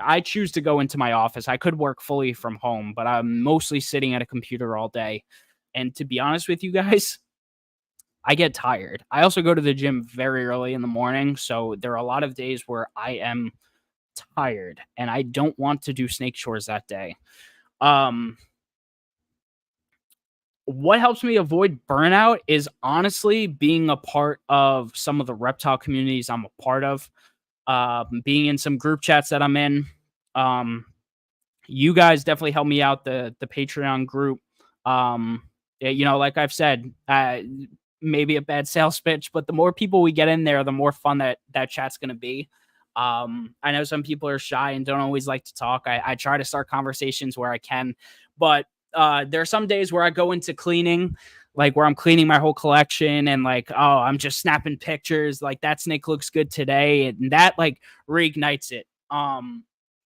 I choose to go into my office. I could work fully from home, but I'm mostly sitting at a computer all day. And to be honest with you guys, I get tired. I also go to the gym very early in the morning, so there are a lot of days where I am tired and I don't want to do snake chores that day. Um, what helps me avoid burnout is honestly being a part of some of the reptile communities I'm a part of, being in some group chats that I'm in. Um, you guys definitely help me out, the Patreon group. Yeah, like I've said, maybe a bad sales pitch, but the more people we get in there, the more fun that chat's going to be. I know some people are shy and don't always like to talk. I try to start conversations where I can, but there are some days where I go into cleaning, like where I'm cleaning my whole collection and like, oh, I'm just snapping pictures. Like that snake looks good today, and that like reignites it.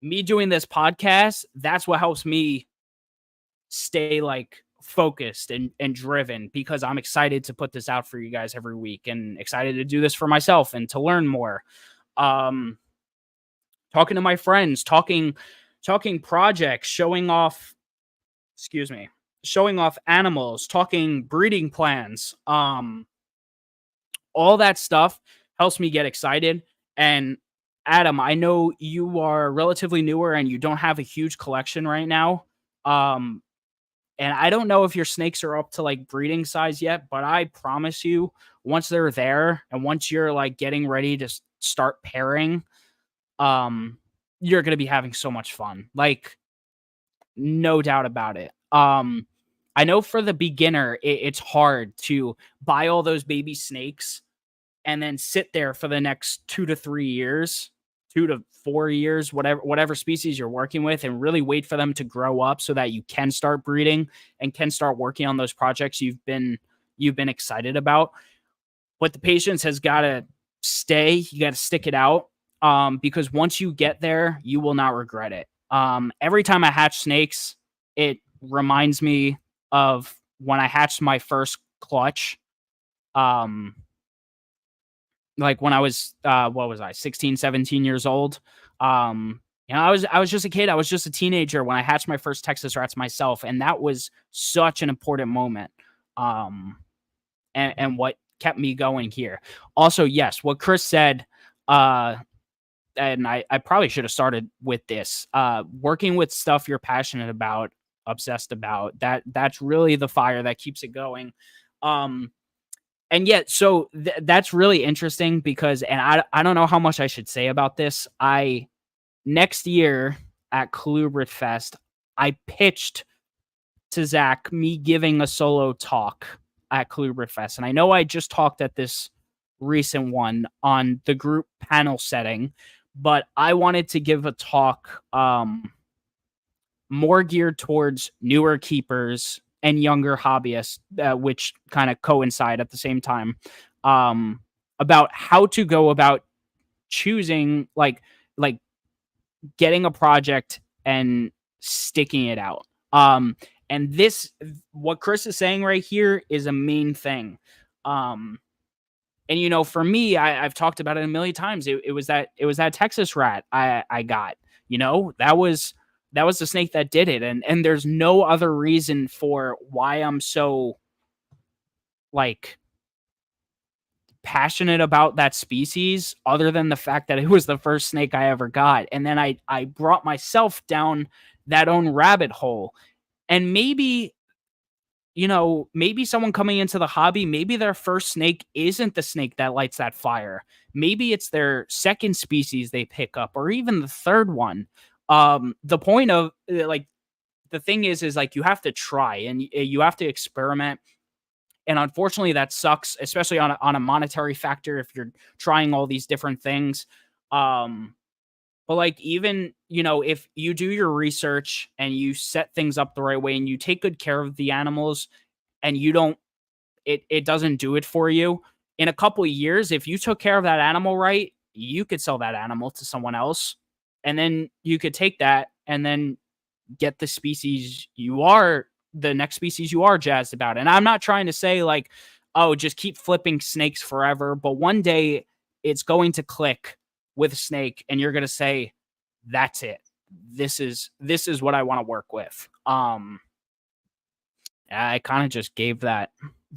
Me doing this podcast, that's what helps me stay like focused and driven, because I'm excited to put this out for you guys every week and excited to do this for myself and to learn more. Um, talking to my friends, talking projects, excuse me, showing off animals, talking breeding plans. All that stuff helps me get excited. And Adam, I know you are relatively newer and you don't have a huge collection right now. Um, and I don't know if your snakes are up to like breeding size yet, but I promise you, once they're there and once you're like getting ready to start pairing, um, you're gonna be having so much fun. Like, no doubt about it. I know for the beginner, it's hard to buy all those baby snakes and then sit there for the next 2 to 3 years, 2 to 4 years, whatever species you're working with, and really wait for them to grow up so that you can start breeding and can start working on those projects you've been excited about. But the patience has got to stay. You got to stick it out, because once you get there, you will not regret it. Every time I hatch snakes, it reminds me of when I hatched my first clutch. Um, like when I was what was I, 16, 17 years old. I was just a kid. I was just a teenager when I hatched my first Texas rats myself, and that was such an important moment. Um and what kept me going here. Also, yes, what Chris said, uh and I probably should have started with this. Working with stuff you're passionate about, obsessed about, that's really the fire that keeps it going. Um and yet, so that's really interesting because, and I don't know how much I should say about this. Next year at Colubrid Fest, I pitched to Zach me giving a solo talk at Colubrid Fest. And I know I just talked at this recent one on the group panel setting, but I wanted to give a talk more geared towards newer keepers and younger hobbyists, which kind of coincide at the same time, about how to go about choosing, like getting a project and sticking it out. And this, what Chris is saying right here, is a main thing. And for me, I've talked about it a million times. It was that Texas rat I got. That was the snake that did it, and there's no other reason for why I'm so like passionate about that species other than the fact that it was the first snake I ever got. And then I brought myself down that own rabbit hole. And maybe someone coming into the hobby, maybe their first snake isn't the snake that lights that fire. Maybe it's their second species they pick up, or even the third one. The point of like the thing is like you have to try and you have to experiment. And unfortunately, that sucks, especially on a monetary factor if you're trying all these different things. But like even if you do your research and you set things up the right way and you take good care of the animals and you don't it doesn't do it for you. In a couple of years, if you took care of that animal right, you could sell that animal to someone else, and then you could take that and then get the next species you are jazzed about. And I'm not trying to say like, oh, just keep flipping snakes forever, but one day it's going to click with a snake and you're going to say, that's it. This is what I want to work with. I kind of just gave that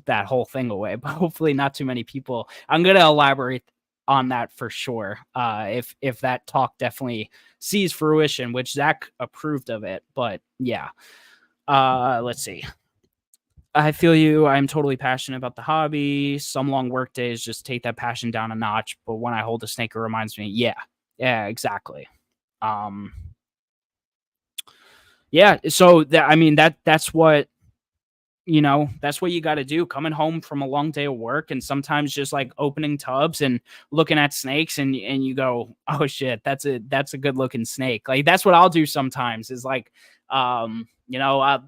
whole thing away, but hopefully not too many people. I'm going to elaborate on that for sure. If that talk definitely sees fruition, which Zach approved of it, but yeah. Let's see. I feel you. I'm totally passionate about the hobby. Some long work days just take that passion down a notch, but when I hold a snake, it reminds me, yeah, exactly. Yeah, so that's what, that's what you got to do coming home from a long day of work, and sometimes just like opening tubs and looking at snakes and you go, oh shit, that's a good looking snake. Like that's what I'll do sometimes is like, I'll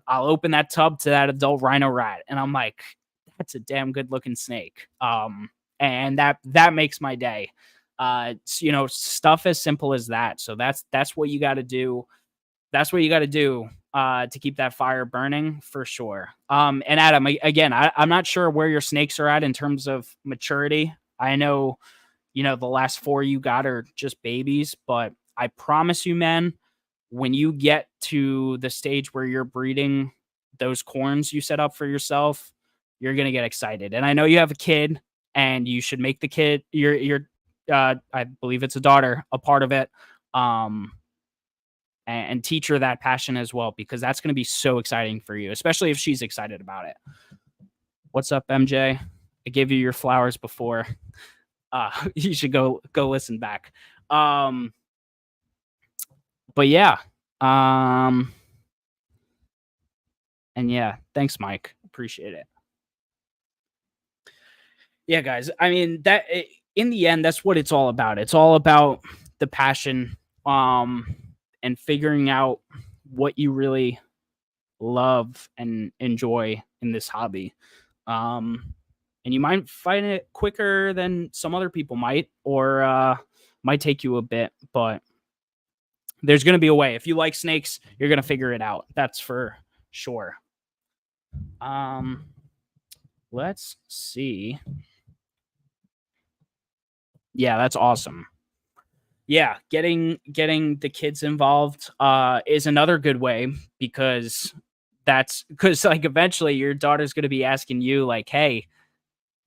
open that tub to that adult rhino rat and I'm like, that's a damn good looking snake. And that makes my day. Stuff as simple as that. So that's what you got to do. That's what you got to do to keep that fire burning for sure. And Adam, again, I'm not sure where your snakes are at in terms of maturity. I know, the last 4 you got are just babies, but I promise you, man, when you get to the stage where you're breeding those corns you set up for yourself, you're going to get excited. And I know you have a kid and you should make the kid, your I believe it's a daughter, a part of it. And teach her that passion as well, because that's going to be so exciting for you, especially if she's excited about it. What's up, MJ? I gave you your flowers before. You should go listen back. But yeah. And yeah, thanks, Mike. Appreciate it. Yeah, guys. I mean, in the end, that's what it's all about. It's all about the passion. And figuring out what you really love and enjoy in this hobby. And you might find it quicker than some other people might, or might take you a bit, but there's going to be a way. If you like snakes, you're going to figure it out. That's for sure. Let's see. Yeah, that's awesome. Yeah, getting the kids involved is another good way, because like eventually your daughter's going to be asking you like, hey,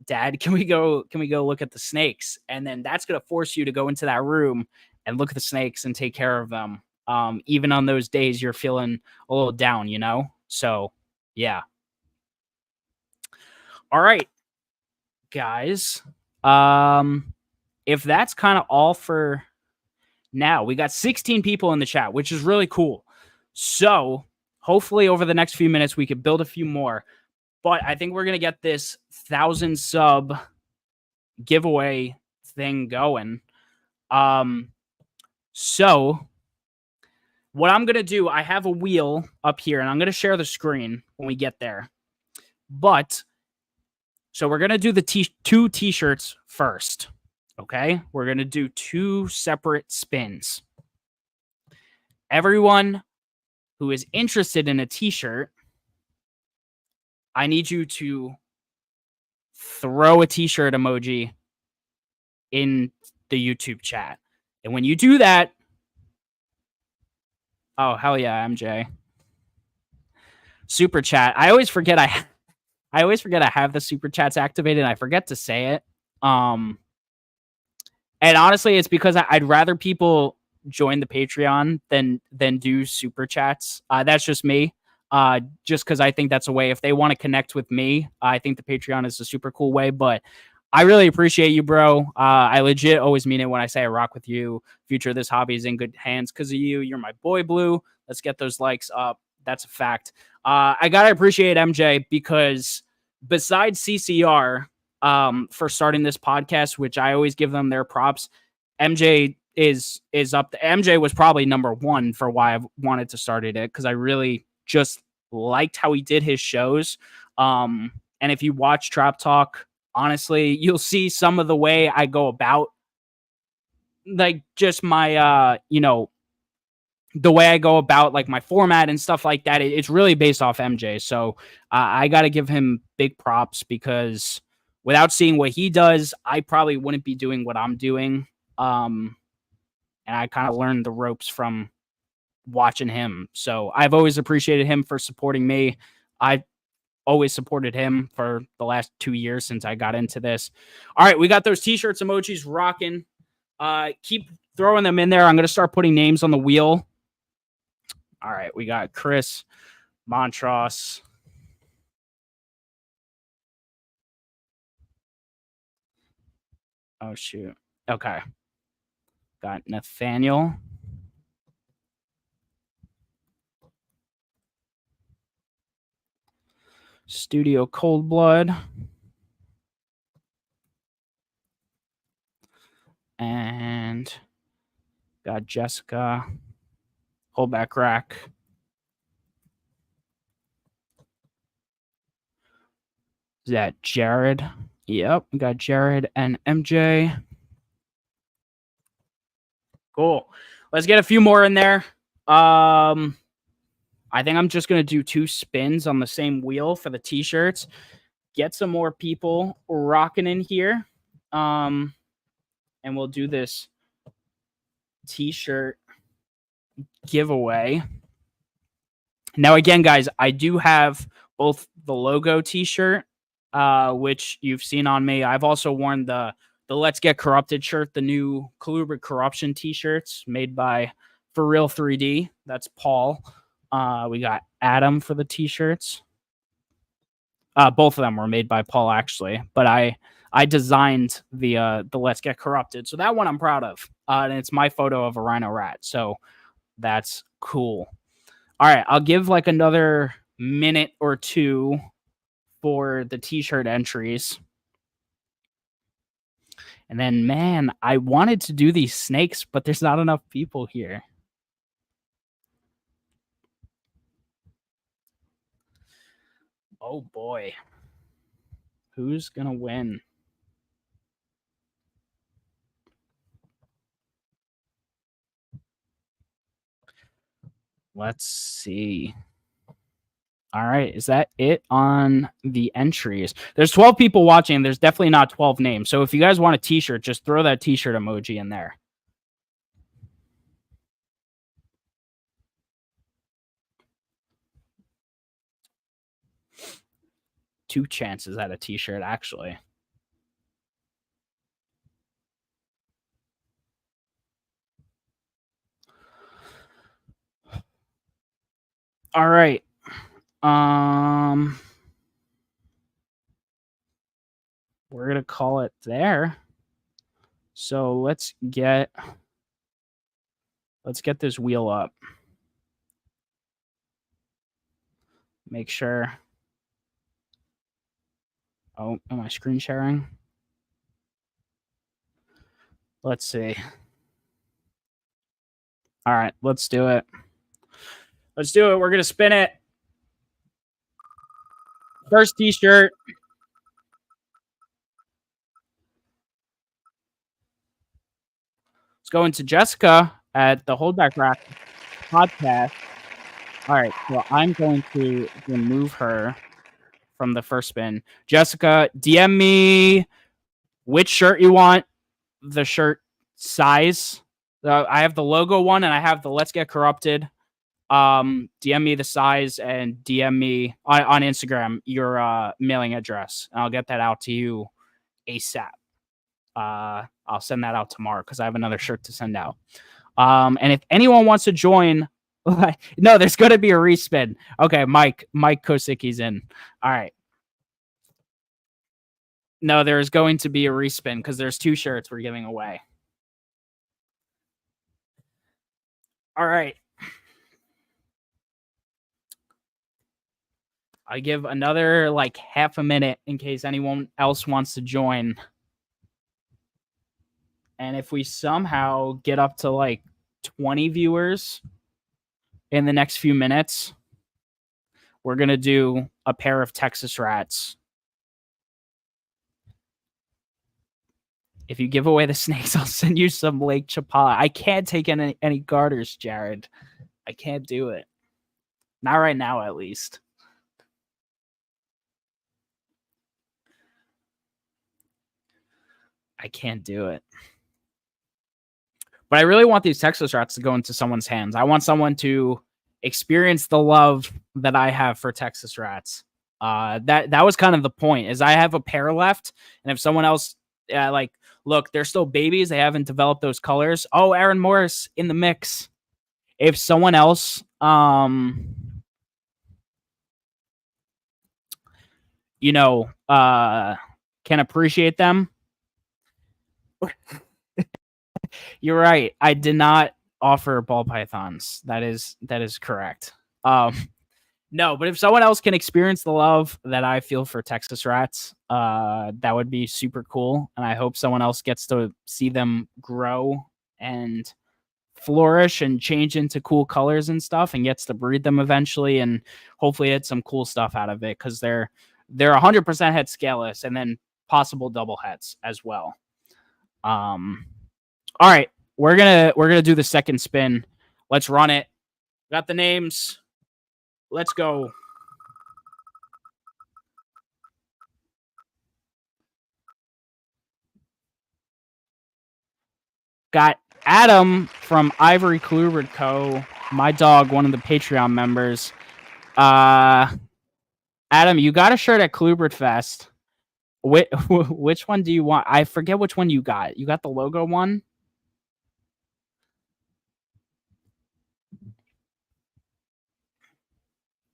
Dad, can we go look at the snakes? And then that's going to force you to go into that room and look at the snakes and take care of them, even on those days you're feeling a little down, So yeah. All right, guys. If that's kind of all for now, we got 16 people in the chat, which is really cool. So hopefully over the next few minutes, we could build a few more. But I think we're going to get this 1,000 sub giveaway thing going. So what I'm going to do, I have a wheel up here, and I'm going to share the screen when we get there. But so we're going to do the two t-shirts first. Okay, we're going to do 2 separate spins. Everyone who is interested in a t-shirt, I need you to throw a t-shirt emoji in the YouTube chat. And when you do that, oh, hell yeah, MJ. Super chat. I always forget I have the super chats activated, and I forget to say it. And honestly, it's because I'd rather people join the Patreon than do super chats. That's just me. Just because I think that's a way, if they want to connect with me, I think the Patreon is a super cool way. But I really appreciate you, bro. I legit always mean it when I say I rock with you. Future of this hobby is in good hands because of you. You're my boy, Blue. Let's get those likes up. That's a fact. I gotta appreciate MJ, because besides CCR, for starting this podcast, which I always give them their props, MJ is up. MJ was probably number 1 for why I've wanted to start it, because I really just liked how he did his shows. And And if you watch Trap Talk, honestly, you'll see some of the way I go about, like, just my, the way I go about, like, my format and stuff like that. It's really based off MJ. So I got to give him big props, because without seeing what he does, I probably wouldn't be doing what I'm doing. And I kind of learned the ropes from watching him. So I've always appreciated him for supporting me. I always supported him for the last 2 years since I got into this. All right, we got those t-shirts emojis rocking. Keep throwing them in there. I'm going to start putting names on the wheel. All right, we got Chris Montross. Oh, shoot. Okay. Got Nathaniel. Studio Cold Blood. And got Jessica. Holdback Rack. Is that Jared? Yep, we got Jared and MJ. Cool. Let's get a few more in there. I think I'm just going to do 2 spins on the same wheel for the t-shirts. Get some more people rocking in here. And we'll do this t-shirt giveaway. Now, again, guys, I do have both the logo t-shirt, which you've seen on me. I've also worn the Let's Get Corrupted shirt, the new Colubrid Corruption t-shirts made by For Real 3D. That's Paul. We got Adam for the t-shirts. Both of them were made by Paul, actually, but I designed the Let's Get Corrupted. So that one I'm proud of. And it's my photo of a rhino rat. So that's cool. All right, I'll give like another minute or 2 for the t-shirt entries. And then, man, I wanted to do these snakes, but there's not enough people here. Oh, boy. Who's going to win? Let's see. All right, is that it on the entries? There's 12 people watching. There's definitely not 12 names. So if you guys want a t-shirt, just throw that t-shirt emoji in there. Two chances at a t-shirt, actually. All right. We're going to call it there. So let's get this wheel up. Make sure. Oh, am I screen sharing? Let's see. All right, let's do it. Let's do it. We're going to spin it. First t-shirt. Let's go into Jessica at the Holdback Rack podcast. All right, so I'm going to remove her from the first spin. Jessica, DM me which shirt you want, the shirt size. I have the logo one and I have the Let's Get Corrupted. DM me the size and DM me on Instagram your mailing address. And I'll get that out to you ASAP. I'll send that out tomorrow because I have another shirt to send out. And if anyone wants to join, no, there's going to be a respin. Okay, Mike Kosicki's in. All right. No, there's going to be a respin because there's 2 shirts we're giving away. All right. I give another like half a minute in case anyone else wants to join. And if we somehow get up to like 20 viewers in the next few minutes, we're going to do a pair of Texas rats If you give away the snakes, I'll send you some Lake Chapala. I can't take any garters, Jared. I can't do it. Not right now, at least. I can't do it. But I really want these Texas rats to go into someone's hands. I want someone to experience the love that I have for Texas rats. That was kind of the point. Is I have a pair left, and if someone else, like, look, they're still babies. They haven't developed those colors. Oh, Aaron Morris in the mix. If someone else, you know, can appreciate them. You're right. I did not offer ball pythons. That is correct. No, but if someone else can experience the love that I feel for Texas rats, that would be super cool. And I hope someone else gets to see them grow and flourish and change into cool colors and stuff, and gets to breed them eventually, and hopefully get some cool stuff out of it, because they're 100% head scaleless, and then possible double heads as well. All right, we're gonna do the second spin. Let's run it. Got the names. Let's go. Got Adam from Ivory Colubrid Co. My dog, one of the Patreon members. Adam, you got a shirt at Colubrid Fest. Which one do you want? I forget which one you got. You got the logo one?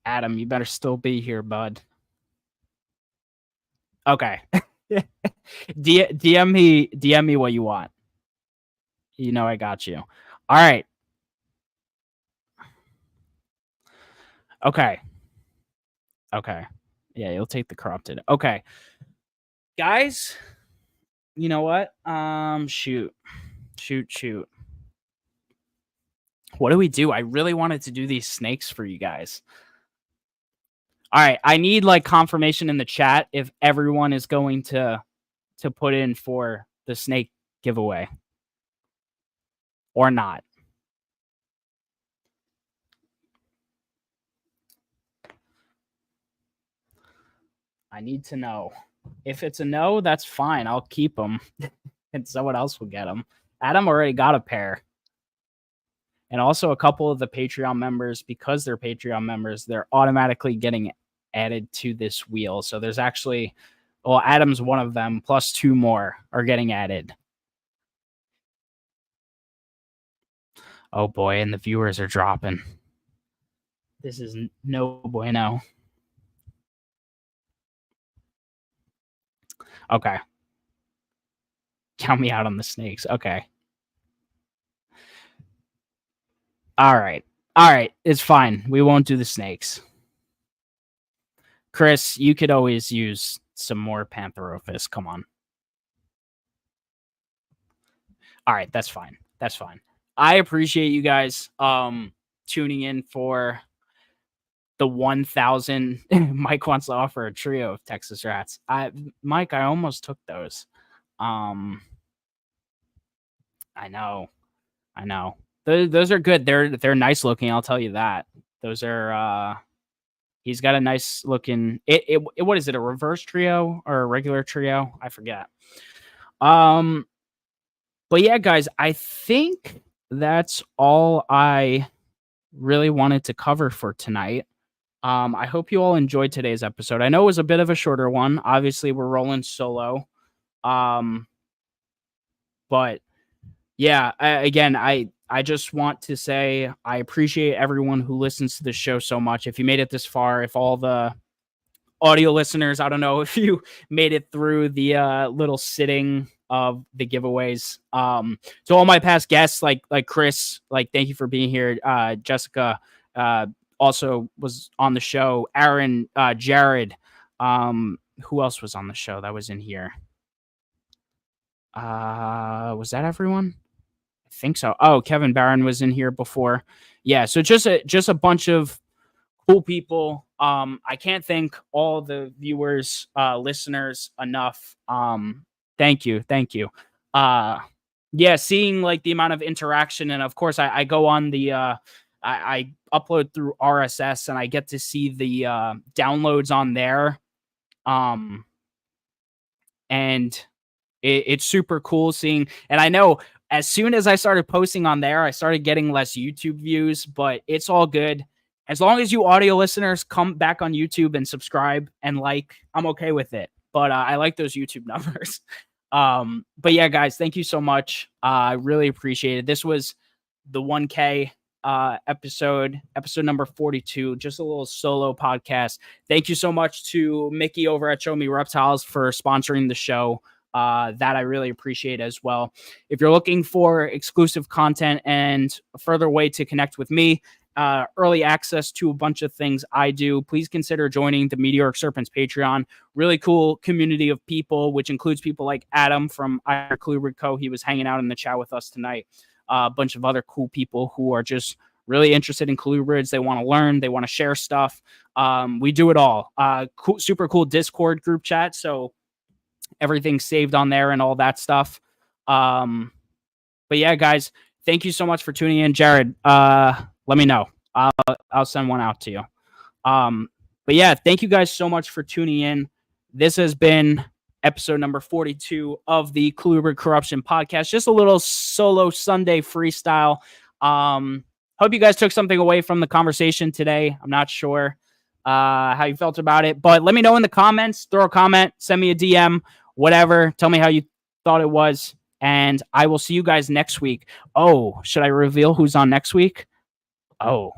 Adam, you better still be here, bud. Okay. DM me what you want. You know I got you. All right. Okay. Yeah, you'll take the corrupted. Okay. Guys, you know what? Shoot. What do we do? I really wanted to do these snakes for you guys. All right, I need like confirmation in the chat if everyone is going to put in for the snake giveaway or not. I need to know. If it's a no, that's fine. I'll keep them, and someone else will get them. Adam already got a pair. And also a couple of the Patreon members, because they're Patreon members, they're automatically getting added to this wheel. So there's actually, well, Adam's one of them, plus 2 more are getting added. Oh boy, and the viewers are dropping. This is no bueno. Okay. Count me out on the snakes. Okay. All right. It's fine. We won't do the snakes. Chris, you could always use some more Pantherophis. Come on. All right. That's fine. I appreciate you guys tuning in for the 1,000. Mike wants to offer a trio of Texas rats. Mike, I almost took those. I know. Those are good. They're nice looking. I'll tell you that. Those are. He's got a nice looking. What is it? A reverse trio or a regular trio? I forget. But yeah, guys, I think that's all I really wanted to cover for tonight. I hope you all enjoyed today's episode. I know it was a bit of a shorter one. Obviously, we're rolling solo. But yeah, I just want to say I appreciate everyone who listens to the show so much. If you made it this far, if all the audio listeners, I don't know if you made it through the little sitting of the giveaways. To all my past guests, like Chris, thank you for being here. Jessica also was on the show. Aaron, Jared, who else was on the show that was in here? Was that everyone? I think so. Oh, Kevin Barron was in here before. Yeah, so just a bunch of cool people. I can't thank all the viewers, listeners enough. Thank you. Yeah, seeing like the amount of interaction, and of course I go on the I upload through RSS and I get to see the downloads on there. Um and it's super cool seeing, and I know as soon as I started posting on there, I started getting less YouTube views, but it's all good. As long as you audio listeners come back on YouTube and subscribe and like, I'm okay with it. But I like those YouTube numbers. But yeah, guys, thank you so much. I really appreciate it. This was the 1K episode number 42, just a little solo podcast. Thank you so much to Mickey over at Show Me Reptiles for sponsoring the show. That I really appreciate as well. If you're looking for exclusive content and a further way to connect with me, early access to a bunch of things I do, please consider joining the Meteoric Serpents Patreon. Really cool community of people, which includes people like Adam from Colubrid Co. He was hanging out in the chat with us tonight. A bunch of other cool people who are just really interested in colubrids. They want to learn, they want to share stuff. We do it all. Super cool Discord group chat, so everything's saved on there and all that stuff. But yeah, guys, thank you so much for tuning in. Jared, let me know. I'll send one out to you. But yeah, thank you guys so much for tuning in. This has been episode number 42 of the Colubrid Corruption podcast. Just a little solo Sunday freestyle. Hope you guys took something away from the conversation today. I'm not sure how you felt about it, but let me know in the comments. Throw a comment, send me a DM, whatever. Tell me how you thought it was, and I will see you guys next week. Oh, should I reveal who's on next week? Oh,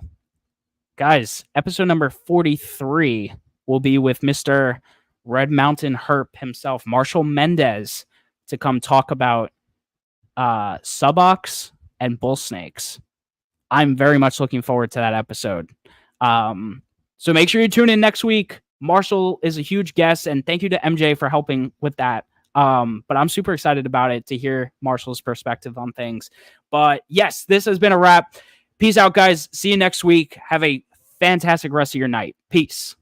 guys, episode number 43 will be with Mr. Red Mountain Herp himself, Marshall Mendez, to come talk about subox and bull snakes. I'm very much looking forward to that episode. So make sure you tune in next week. Marshall is a huge guest, and thank you to MJ for helping with that. But I'm super excited about it to hear Marshall's perspective on things. But yes, this has been a wrap. Peace out, guys. See you next week. Have a fantastic rest of your night. Peace.